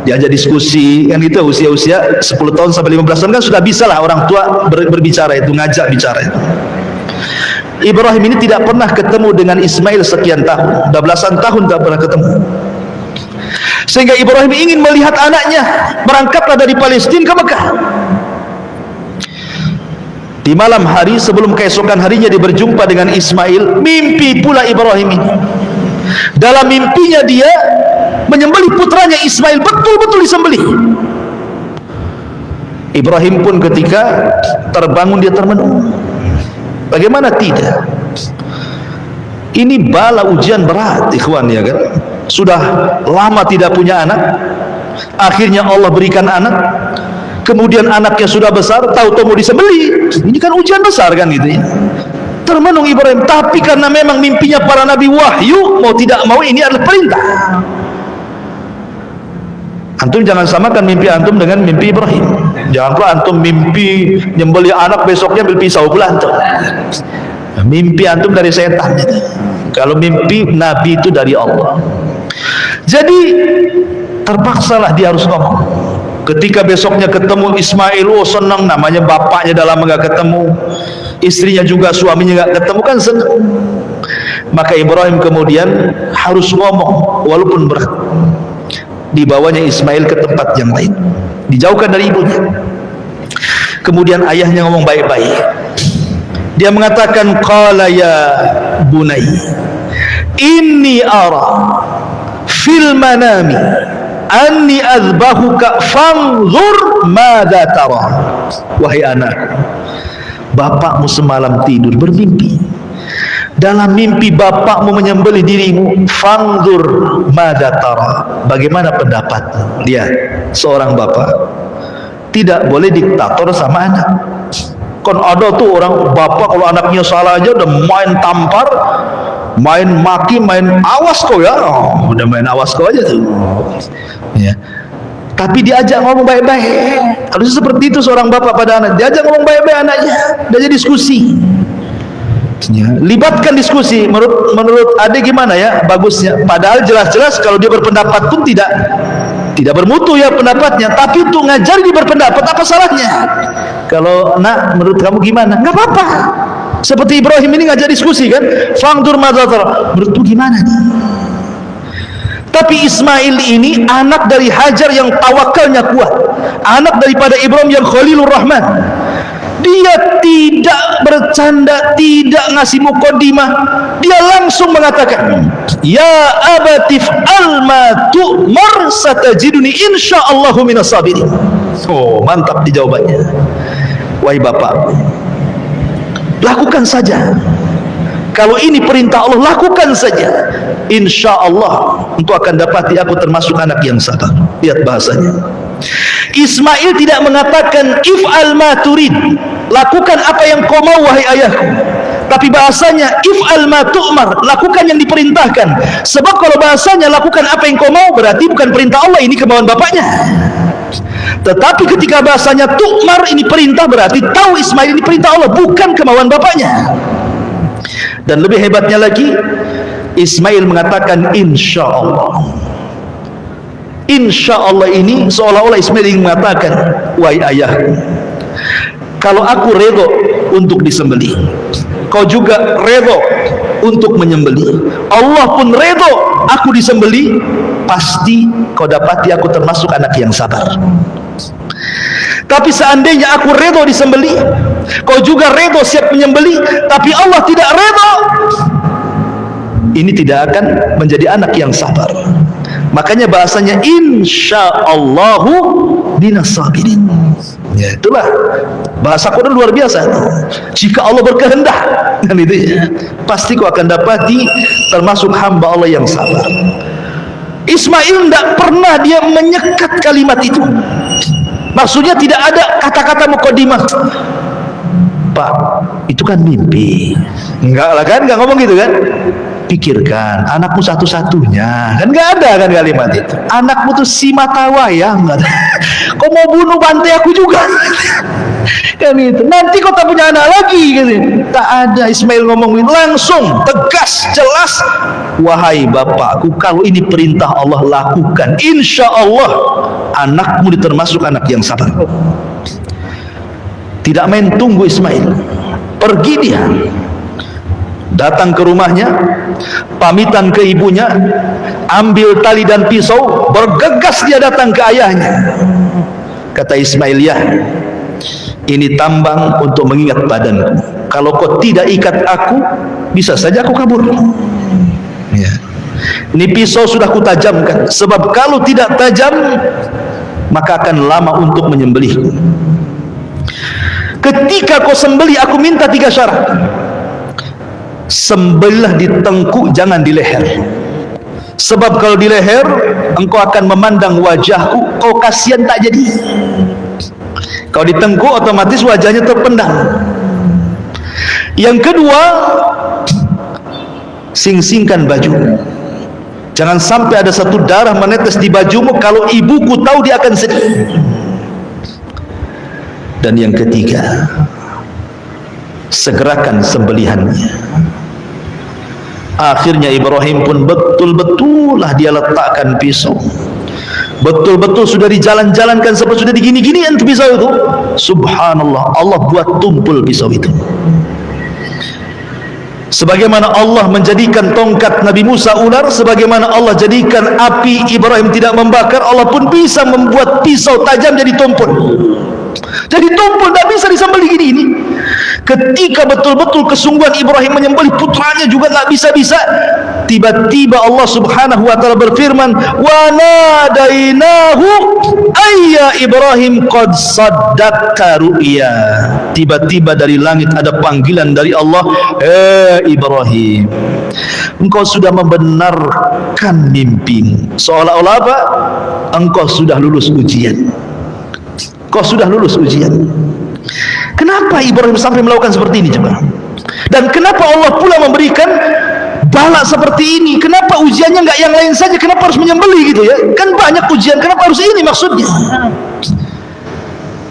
diajak diskusi, kan itu usia-usia 10 tahun sampai 15 tahun kan sudah bisa lah orang tua berbicara itu, ngajak bicara itu. Ibrahim ini tidak pernah ketemu dengan Ismail sekian tahun, udah belasan tahun tak pernah ketemu. Sehingga Ibrahim ingin melihat anaknya, berangkatlah dari Palestina ke Mekah. Di malam hari sebelum keesokan harinya dia berjumpa dengan Ismail, mimpi pula Ibrahim ini. Dalam mimpinya dia menyembelih putranya Ismail, betul-betul disembelih. Ibrahim pun ketika terbangun dia termenung. Bagaimana tidak? Ini bala ujian berat, ikhwan, ya kan? Sudah lama tidak punya anak, akhirnya Allah berikan anak, kemudian anaknya sudah besar, tahu-tahu mau disembelih. Ini kan ujian besar kan gitu ya. Termenung Ibrahim, tapi karena memang mimpinya para nabi wahyu, mau tidak mau ini adalah perintah. Antum jangan samakan mimpi antum dengan mimpi Ibrahim. Jangan pula antum mimpi nyembelih anak, besoknya ambil pisau pula antum. Mimpi antum dari setan. Kalau mimpi nabi itu dari Allah. Jadi terpaksalah dia harus ngomong. Ketika besoknya ketemu Ismail, oh senang, namanya bapaknya dalam enggak ketemu, istrinya juga, suaminya enggak ketemu, kan senang. Maka Ibrahim kemudian harus ngomong walaupun berat. Dibawanya Ismail ke tempat yang lain, dijauhkan dari ibunya. Kemudian ayahnya ngomong baik-baik. Dia mengatakan, qala ya bunai inni ara fil manami anni azbahuka fanzur madza tara. Wahai anak, bapakmu semalam tidur bermimpi, dalam mimpi bapakmu menyembelih dirimu, fanzur madza tara, bagaimana pendapatmu? Lihat, seorang bapak tidak boleh diktator sama anak. Kan ada tuh orang bapak kalau anaknya salah aja udah main tampar, main maki, main awas kau ya, oh, udah main awas kau aja tuh ya. Tapi diajak ngomong baik-baik. Harusnya seperti itu seorang bapak pada anak, diajak ngomong baik-baik anaknya, diajak diskusi ya. Libatkan diskusi. Menurut adik gimana ya bagusnya, padahal jelas-jelas kalau dia berpendapat pun tidak bermutu ya pendapatnya, tapi untuk ngajari dia berpendapat, apa salahnya? Kalau nak, menurut kamu gimana? Nggak apa-apa. Seperti Ibrahim ini ngajak diskusi kan, fangdur madzar, menurutmu gimana nih? Tapi Ismail ini anak dari Hajar yang tawakalnya kuat, anak daripada Ibrahim yang Khalilur Rahman. dia tidak bercanda, tidak ngasih muqaddimah, dia langsung mengatakan, ya abatif alma tu'mar satajiduni insyaallahu minas sabirin. Oh, mantap di jawabannya. Wahai bapak, lakukan saja. Kalau ini perintah Allah, lakukan saja. Insya Allah engkau akan dapati aku termasuk anak yang sabar. Lihat bahasanya. Ismail tidak mengatakan if'al ma turid, lakukan apa yang kau mau wahai ayahku. Tapi bahasanya if'al ma tu'mar, lakukan yang diperintahkan. Sebab kalau bahasanya lakukan apa yang kau mau, berarti bukan perintah Allah, ini kemauan bapaknya. Tetapi ketika bahasanya tu'mar, ini perintah, berarti tahu Ismail ini perintah Allah, bukan kemauan bapaknya. Dan lebih hebatnya lagi, Ismail mengatakan insya Allah. Insya Allah ini seolah-olah Ismail ingin mengatakan, wahai ayahku, kalau aku redho untuk disembelih, kau juga redho untuk menyembelih, Allah pun redho aku disembelih, pasti kau dapati aku termasuk anak yang sabar. Tapi seandainya aku redho disembelih, kau juga redho siap menyembelih, tapi Allah tidak redho, ini tidak akan menjadi anak yang sabar. Makanya bahasanya insyaallahu minas sabirin. Ya, itulah bahasa Quran luar biasa. Jika Allah berkehendak, kan itu ya, pasti kau akan dapati termasuk hamba Allah yang sabar. Ismail tidak pernah dia menyekat kalimat itu. Maksudnya tidak ada kata-kata muqaddimah. Pak, itu kan mimpi. Enggak lah kan, enggak ngomong gitu kan. Pikirkan, anakmu satu-satunya. Kan enggak ada kan kalimat itu. Anakmu tuh si mata wayang. Kau mau bunuh bantai aku juga. Kan itu. Nanti kau tak punya anak lagi gitu. Tak ada. Ismail ngomong langsung, tegas, jelas. Wahai bapakku, kalau ini perintah Allah, lakukan. Insya Allah anakmu termasuk anak yang sabar. Tidak main tunggu Ismail, pergi dia, datang ke rumahnya, pamitan ke ibunya, ambil tali dan pisau, bergegas dia datang ke ayahnya. Kata Ismail, ya, ini tambang untuk mengingat badanku. Kalau kau tidak ikat aku, bisa saja aku kabur. Ya. Ini pisau sudah kutajamkan, sebab kalau tidak tajam, maka akan lama untuk menyembelihku. Ketika kau sembelih, aku minta 3 syarat. Sembelihlah di tengkuk, jangan di leher. Sebab kalau di leher, engkau akan memandang wajahku, kau kasihan tak jadi. Kalau di tengkuk, otomatis wajahnya terpendam. Yang kedua, sing-singkan baju. Jangan sampai ada satu darah menetes di bajumu. Kalau ibuku tahu, dia akan sedih. Dan yang ketiga, segerakan sembelihannya. Akhirnya Ibrahim pun betul-betul lah dia letakkan pisau. Betul-betul sudah dijalan-jalankan, sampai sudah digini-ginian pisau itu. Subhanallah, Allah buat tumpul pisau itu. Sebagaimana Allah menjadikan tongkat Nabi Musa ular, sebagaimana Allah jadikan api Ibrahim tidak membakar, Allah pun bisa membuat pisau tajam jadi tumpul. Jadi tumpul, tidak bisa disembelih gini ini. Ketika betul-betul kesungguhan Ibrahim menyembelih putranya juga tidak bisa-bisa, tiba-tiba Allah subhanahu wa ta'ala berfirman, wa nadainahu ayya Ibrahim qad saddaqta ru'ya. Tiba-tiba dari langit ada panggilan dari Allah, Ibrahim, engkau sudah membenarkan mimpimu. Seolah-olah apa? Engkau sudah lulus ujian. Kau sudah lulus ujian. Kenapa Ibrahim sampai melakukan seperti ini coba? Dan kenapa Allah pula memberikan bala seperti ini? Kenapa ujiannya enggak yang lain saja? Kenapa harus menyembelih gitu ya? Kan banyak ujian, kenapa harus ini maksudnya?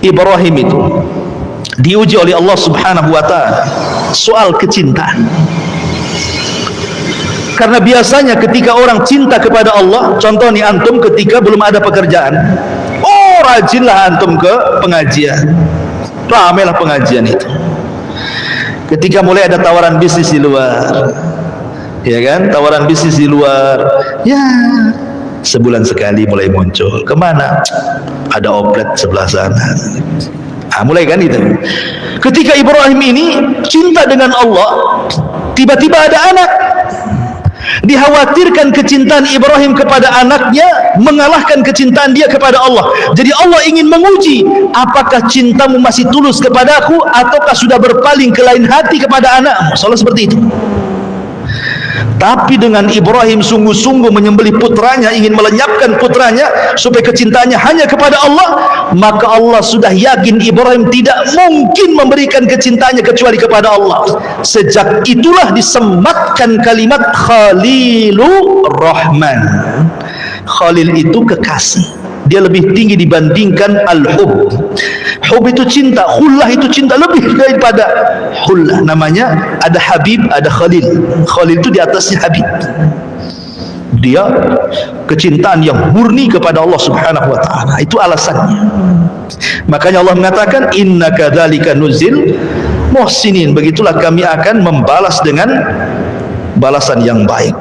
Ibrahim itu diuji oleh Allah subhanahu wa ta'ala soal kecintaan. Karena biasanya ketika orang cinta kepada Allah, contoh nih antum ketika belum ada pekerjaan, rajinlah antum ke pengajian, ramailah pengajian itu. Ketika mulai ada tawaran bisnis di luar, ya kan, tawaran bisnis di luar, ya sebulan sekali mulai muncul. Kemana? Ada outlet sebelah sana, Mulai kan itu. Ketika Ibrahim ini cinta dengan Allah, tiba-tiba ada anak. Dikhawatirkan kecintaan Ibrahim kepada anaknya mengalahkan kecintaan dia kepada Allah. Jadi Allah ingin menguji, apakah cintamu masih tulus kepadaku ataukah sudah berpaling ke lain hati kepada anakmu. Soalnya seperti itu. Tapi dengan Ibrahim sungguh-sungguh menyembelih putranya, ingin melenyapkan putranya supaya kecintaannya hanya kepada Allah, maka Allah sudah yakin Ibrahim tidak mungkin memberikan kecintaannya kecuali kepada Allah. Sejak itulah disematkan kalimat Khalilur Rahman. Khalil itu kekasih, dia lebih tinggi dibandingkan al-hub. Hub itu cinta, khullah itu cinta lebih daripada khullah. Namanya ada Habib, ada Khalil. Khalil itu di atasnya Habib. Dia kecintaan yang murni kepada Allah Subhanahu wa taala. Itu alasannya. Makanya Allah mengatakan inna kadzalika nuzil muhsinin. Begitulah kami akan membalas dengan balasan yang baik.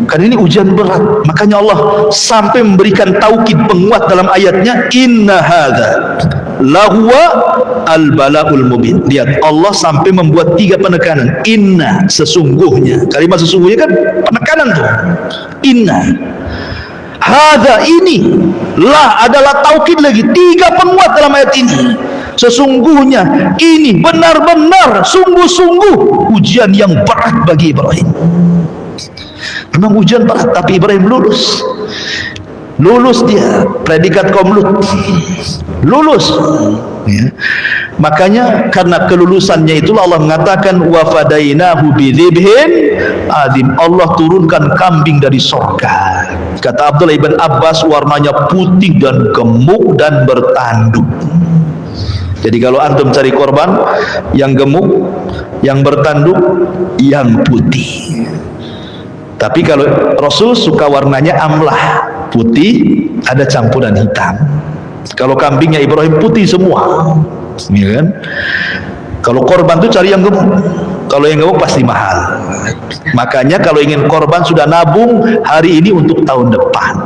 Karena ini ujian berat, makanya Allah sampai memberikan taukid penguat dalam ayatnya, inna hadza lahuwa al-bala'ul mubin. Lihat, Allah sampai membuat 3 penekanan. Inna, sesungguhnya. Kalimat sesungguhnya kan penekanan tuh. Inna hadza, ini lah adalah taukid lagi, 3 penguat dalam ayat ini. Sesungguhnya ini benar-benar sungguh-sungguh ujian yang berat bagi Ibrahim. Memang ujian berat, tapi Ibrahim lulus. Lulus dia, predikat kaum Lut. Lulus. Ya. Makanya karena kelulusannya itulah Allah mengatakan wa fadainahu bidzibhin adzim. Allah turunkan kambing dari surga. Kata Abdullah ibn Abbas, warnanya putih dan gemuk dan bertanduk. Jadi kalau antum cari korban yang gemuk, yang bertanduk, yang putih. Tapi kalau Rasul suka warnanya amlah, putih, ada campuran hitam. Kalau kambingnya Ibrahim putih semua, ya kan? Kalau korban itu cari yang gemuk. Kalau yang gemuk pasti mahal. Makanya kalau ingin korban sudah nabung hari ini untuk tahun depan.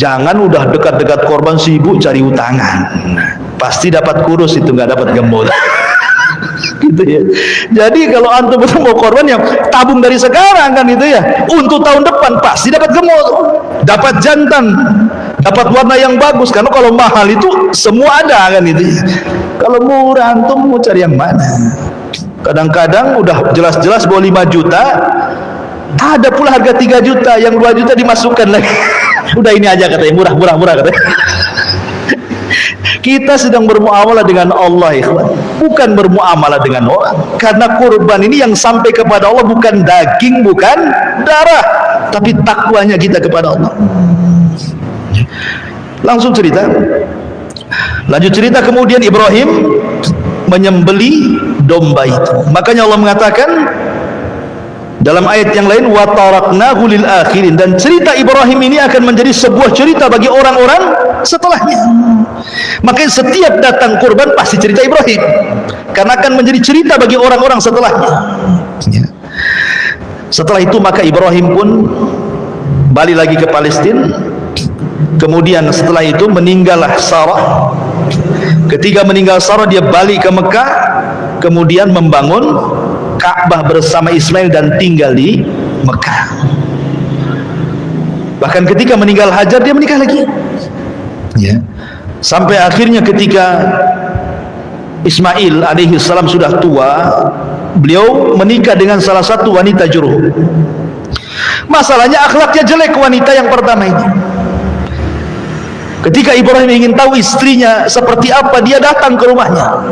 Jangan udah dekat-dekat korban sibuk cari utangan. Pasti dapat kurus itu, nggak dapat gemuk. Gitu ya. Jadi kalau antum mau korban yang tabung dari sekarang kan gitu ya, untuk tahun depan pasti dapat gemuk, dapat jantan, dapat warna yang bagus. Karena kalau mahal itu semua ada kan itu. Kalau murah antum mau cari yang mana? Kadang-kadang udah jelas-jelas bawa 5 juta, ada pula harga 3 juta, yang 2 juta dimasukkan lagi. Udah ini aja katanya, murah katanya. Kita sedang bermuamalah dengan Allah, ikhwan, bukan bermuamalah dengan orang. Karena kurban ini yang sampai kepada Allah bukan daging, bukan darah, tapi takwanya kita kepada Allah. Langsung cerita. Lanjut cerita, kemudian Ibrahim menyembeli domba itu. Makanya Allah mengatakan dalam ayat yang lain, wa taraknahu lil akhirin, dan cerita Ibrahim ini akan menjadi sebuah cerita bagi orang-orang setelahnya. Makanya setiap datang kurban pasti cerita Ibrahim, karena akan menjadi cerita bagi orang-orang setelahnya. Setelah itu maka Ibrahim pun balik lagi ke Palestina. Kemudian setelah itu meninggallah Sarah. Ketika meninggal Sarah, dia balik ke Mekah, kemudian membangun Ka'bah bersama Ismail dan tinggal di Mekah. Bahkan ketika meninggal Hajar, dia menikah lagi. Ya. Sampai akhirnya ketika Ismail alaihi salam sudah tua, beliau menikah dengan salah satu wanita Jurhum. Masalahnya akhlaknya jelek wanita yang pertama ini. Ketika Ibrahim ingin tahu istrinya seperti apa, dia datang ke rumahnya.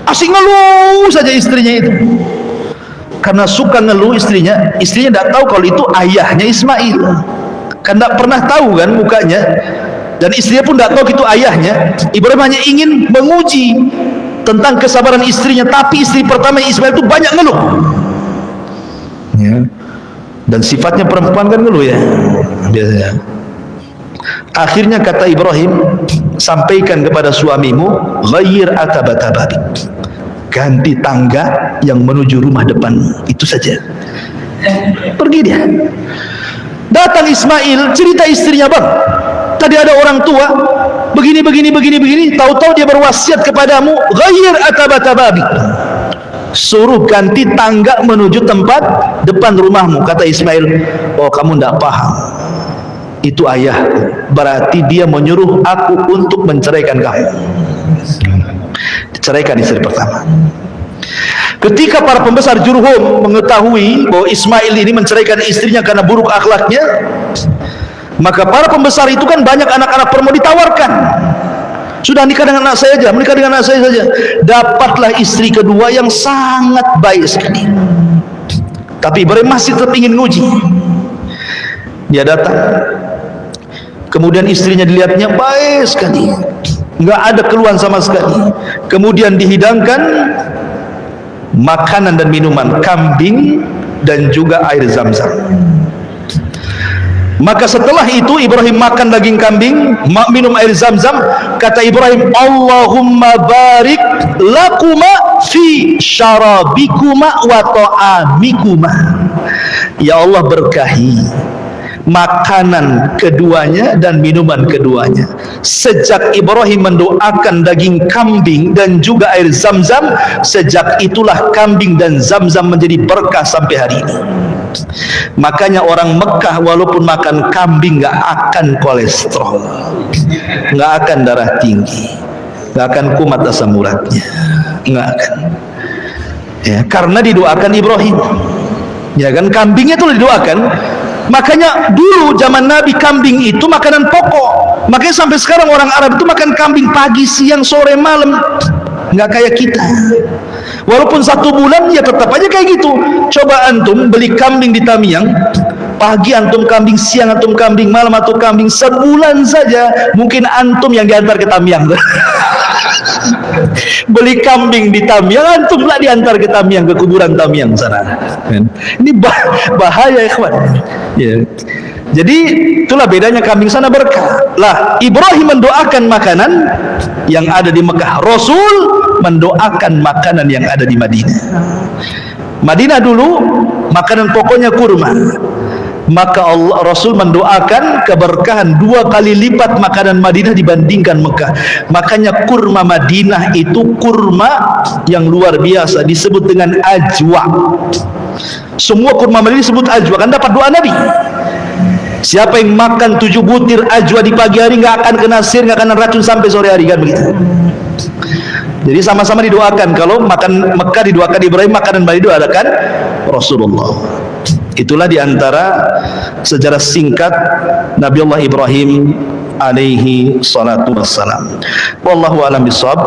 Asing ngeluh saja istrinya itu. Karena suka ngeluh istrinya tidak tahu kalau itu ayahnya Ismail. Kan tidak pernah tahu kan mukanya. Dan istrinya pun tidak tahu itu ayahnya. Ibrahim hanya ingin menguji tentang kesabaran istrinya. Tapi istri pertama Ismail itu banyak ngeluh. Ya. Dan sifatnya perempuan kan ngeluh ya, biasanya. Akhirnya kata Ibrahim, sampaikan kepada suamimu, ghayyir atabatababik, ganti tangga yang menuju rumah depan, itu saja. Pergi dia. Datang Ismail, cerita istrinya, bang, tadi ada orang tua begini, tahu-tahu dia berwasiat kepadamu, ghayyir atabatababi, suruh ganti tangga menuju tempat depan rumahmu. Kata Ismail, oh kamu tidak paham, itu ayahku. Berarti dia menyuruh aku untuk menceraikan kamu. Diceraikan istri pertama. Ketika para pembesar Jurhum mengetahui bahwa Ismail ini menceraikan istrinya karena buruk akhlaknya, maka para pembesar itu kan banyak anak-anak perempuan ditawarkan. Sudah nikah dengan anak saya aja, menikah dengan anak saya saja. Dapatlah istri kedua yang sangat baik sekali. Tapi Ibrahim masih tetap ingin nguji. Dia datang. Kemudian istrinya dilihatnya baik sekali, nggak ada keluhan sama sekali. Kemudian dihidangkan makanan dan minuman, kambing dan juga air zam-zam. Maka setelah itu Ibrahim makan daging kambing, minum air zam-zam. Kata Ibrahim, Allahumma barik lakuma fi syarabikuma wa ta'amikuma. Ya Allah, berkahi makanan keduanya dan minuman keduanya. Sejak Ibrahim mendoakan daging kambing dan juga air zam-zam, sejak itulah kambing dan zam-zam menjadi berkah sampai hari ini. Makanya orang Mekah walaupun makan kambing nggak akan kolesterol, nggak akan darah tinggi, nggak akan kumat asam uratnya, nggak akan. Ya, karena didoakan Ibrahim. Ya kan, kambingnya itu didoakan. Makanya dulu zaman Nabi kambing itu makanan pokok. Makanya sampai sekarang orang Arab itu makan kambing pagi, siang, sore, malam. Nggak kayak kita. Walaupun 1 bulan ya tetap aja kayak gitu. Coba antum beli kambing di Tamiang, pagi antum kambing, siang antum kambing, malam antum kambing, sebulan saja mungkin antum yang diantar ke Tamiang. Beli kambing di Tamiang, antum lah diantar ke Tamiang, ke kuburan Tamiang sana. Ini bahaya ya kawan. Ya. Jadi itulah bedanya kambing sana berkah. Lah Ibrahim mendoakan makanan yang ada di Mekah, Rasul mendoakan makanan yang ada di Madinah. Madinah dulu makanan pokoknya kurma. Maka Rasul mendoakan keberkahan 2 kali lipat makanan Madinah dibandingkan Mekah. Makanya kurma Madinah itu kurma yang luar biasa, disebut dengan ajwa. Semua kurma Madinah disebut ajwa, kan dapat doa Nabi. Siapa yang makan 7 butir ajwa di pagi hari nggak akan kena sihir, nggak kena racun sampai sore hari, kan begitu. Jadi sama-sama didoakan. Kalau makan Mekah didoakan Ibrahim, makanan Madinah didoakan Rasulullah. Itulah diantara sejarah singkat Nabi Allah Ibrahim alaihi salatu wassalam. Wallahu a'lam bishawab.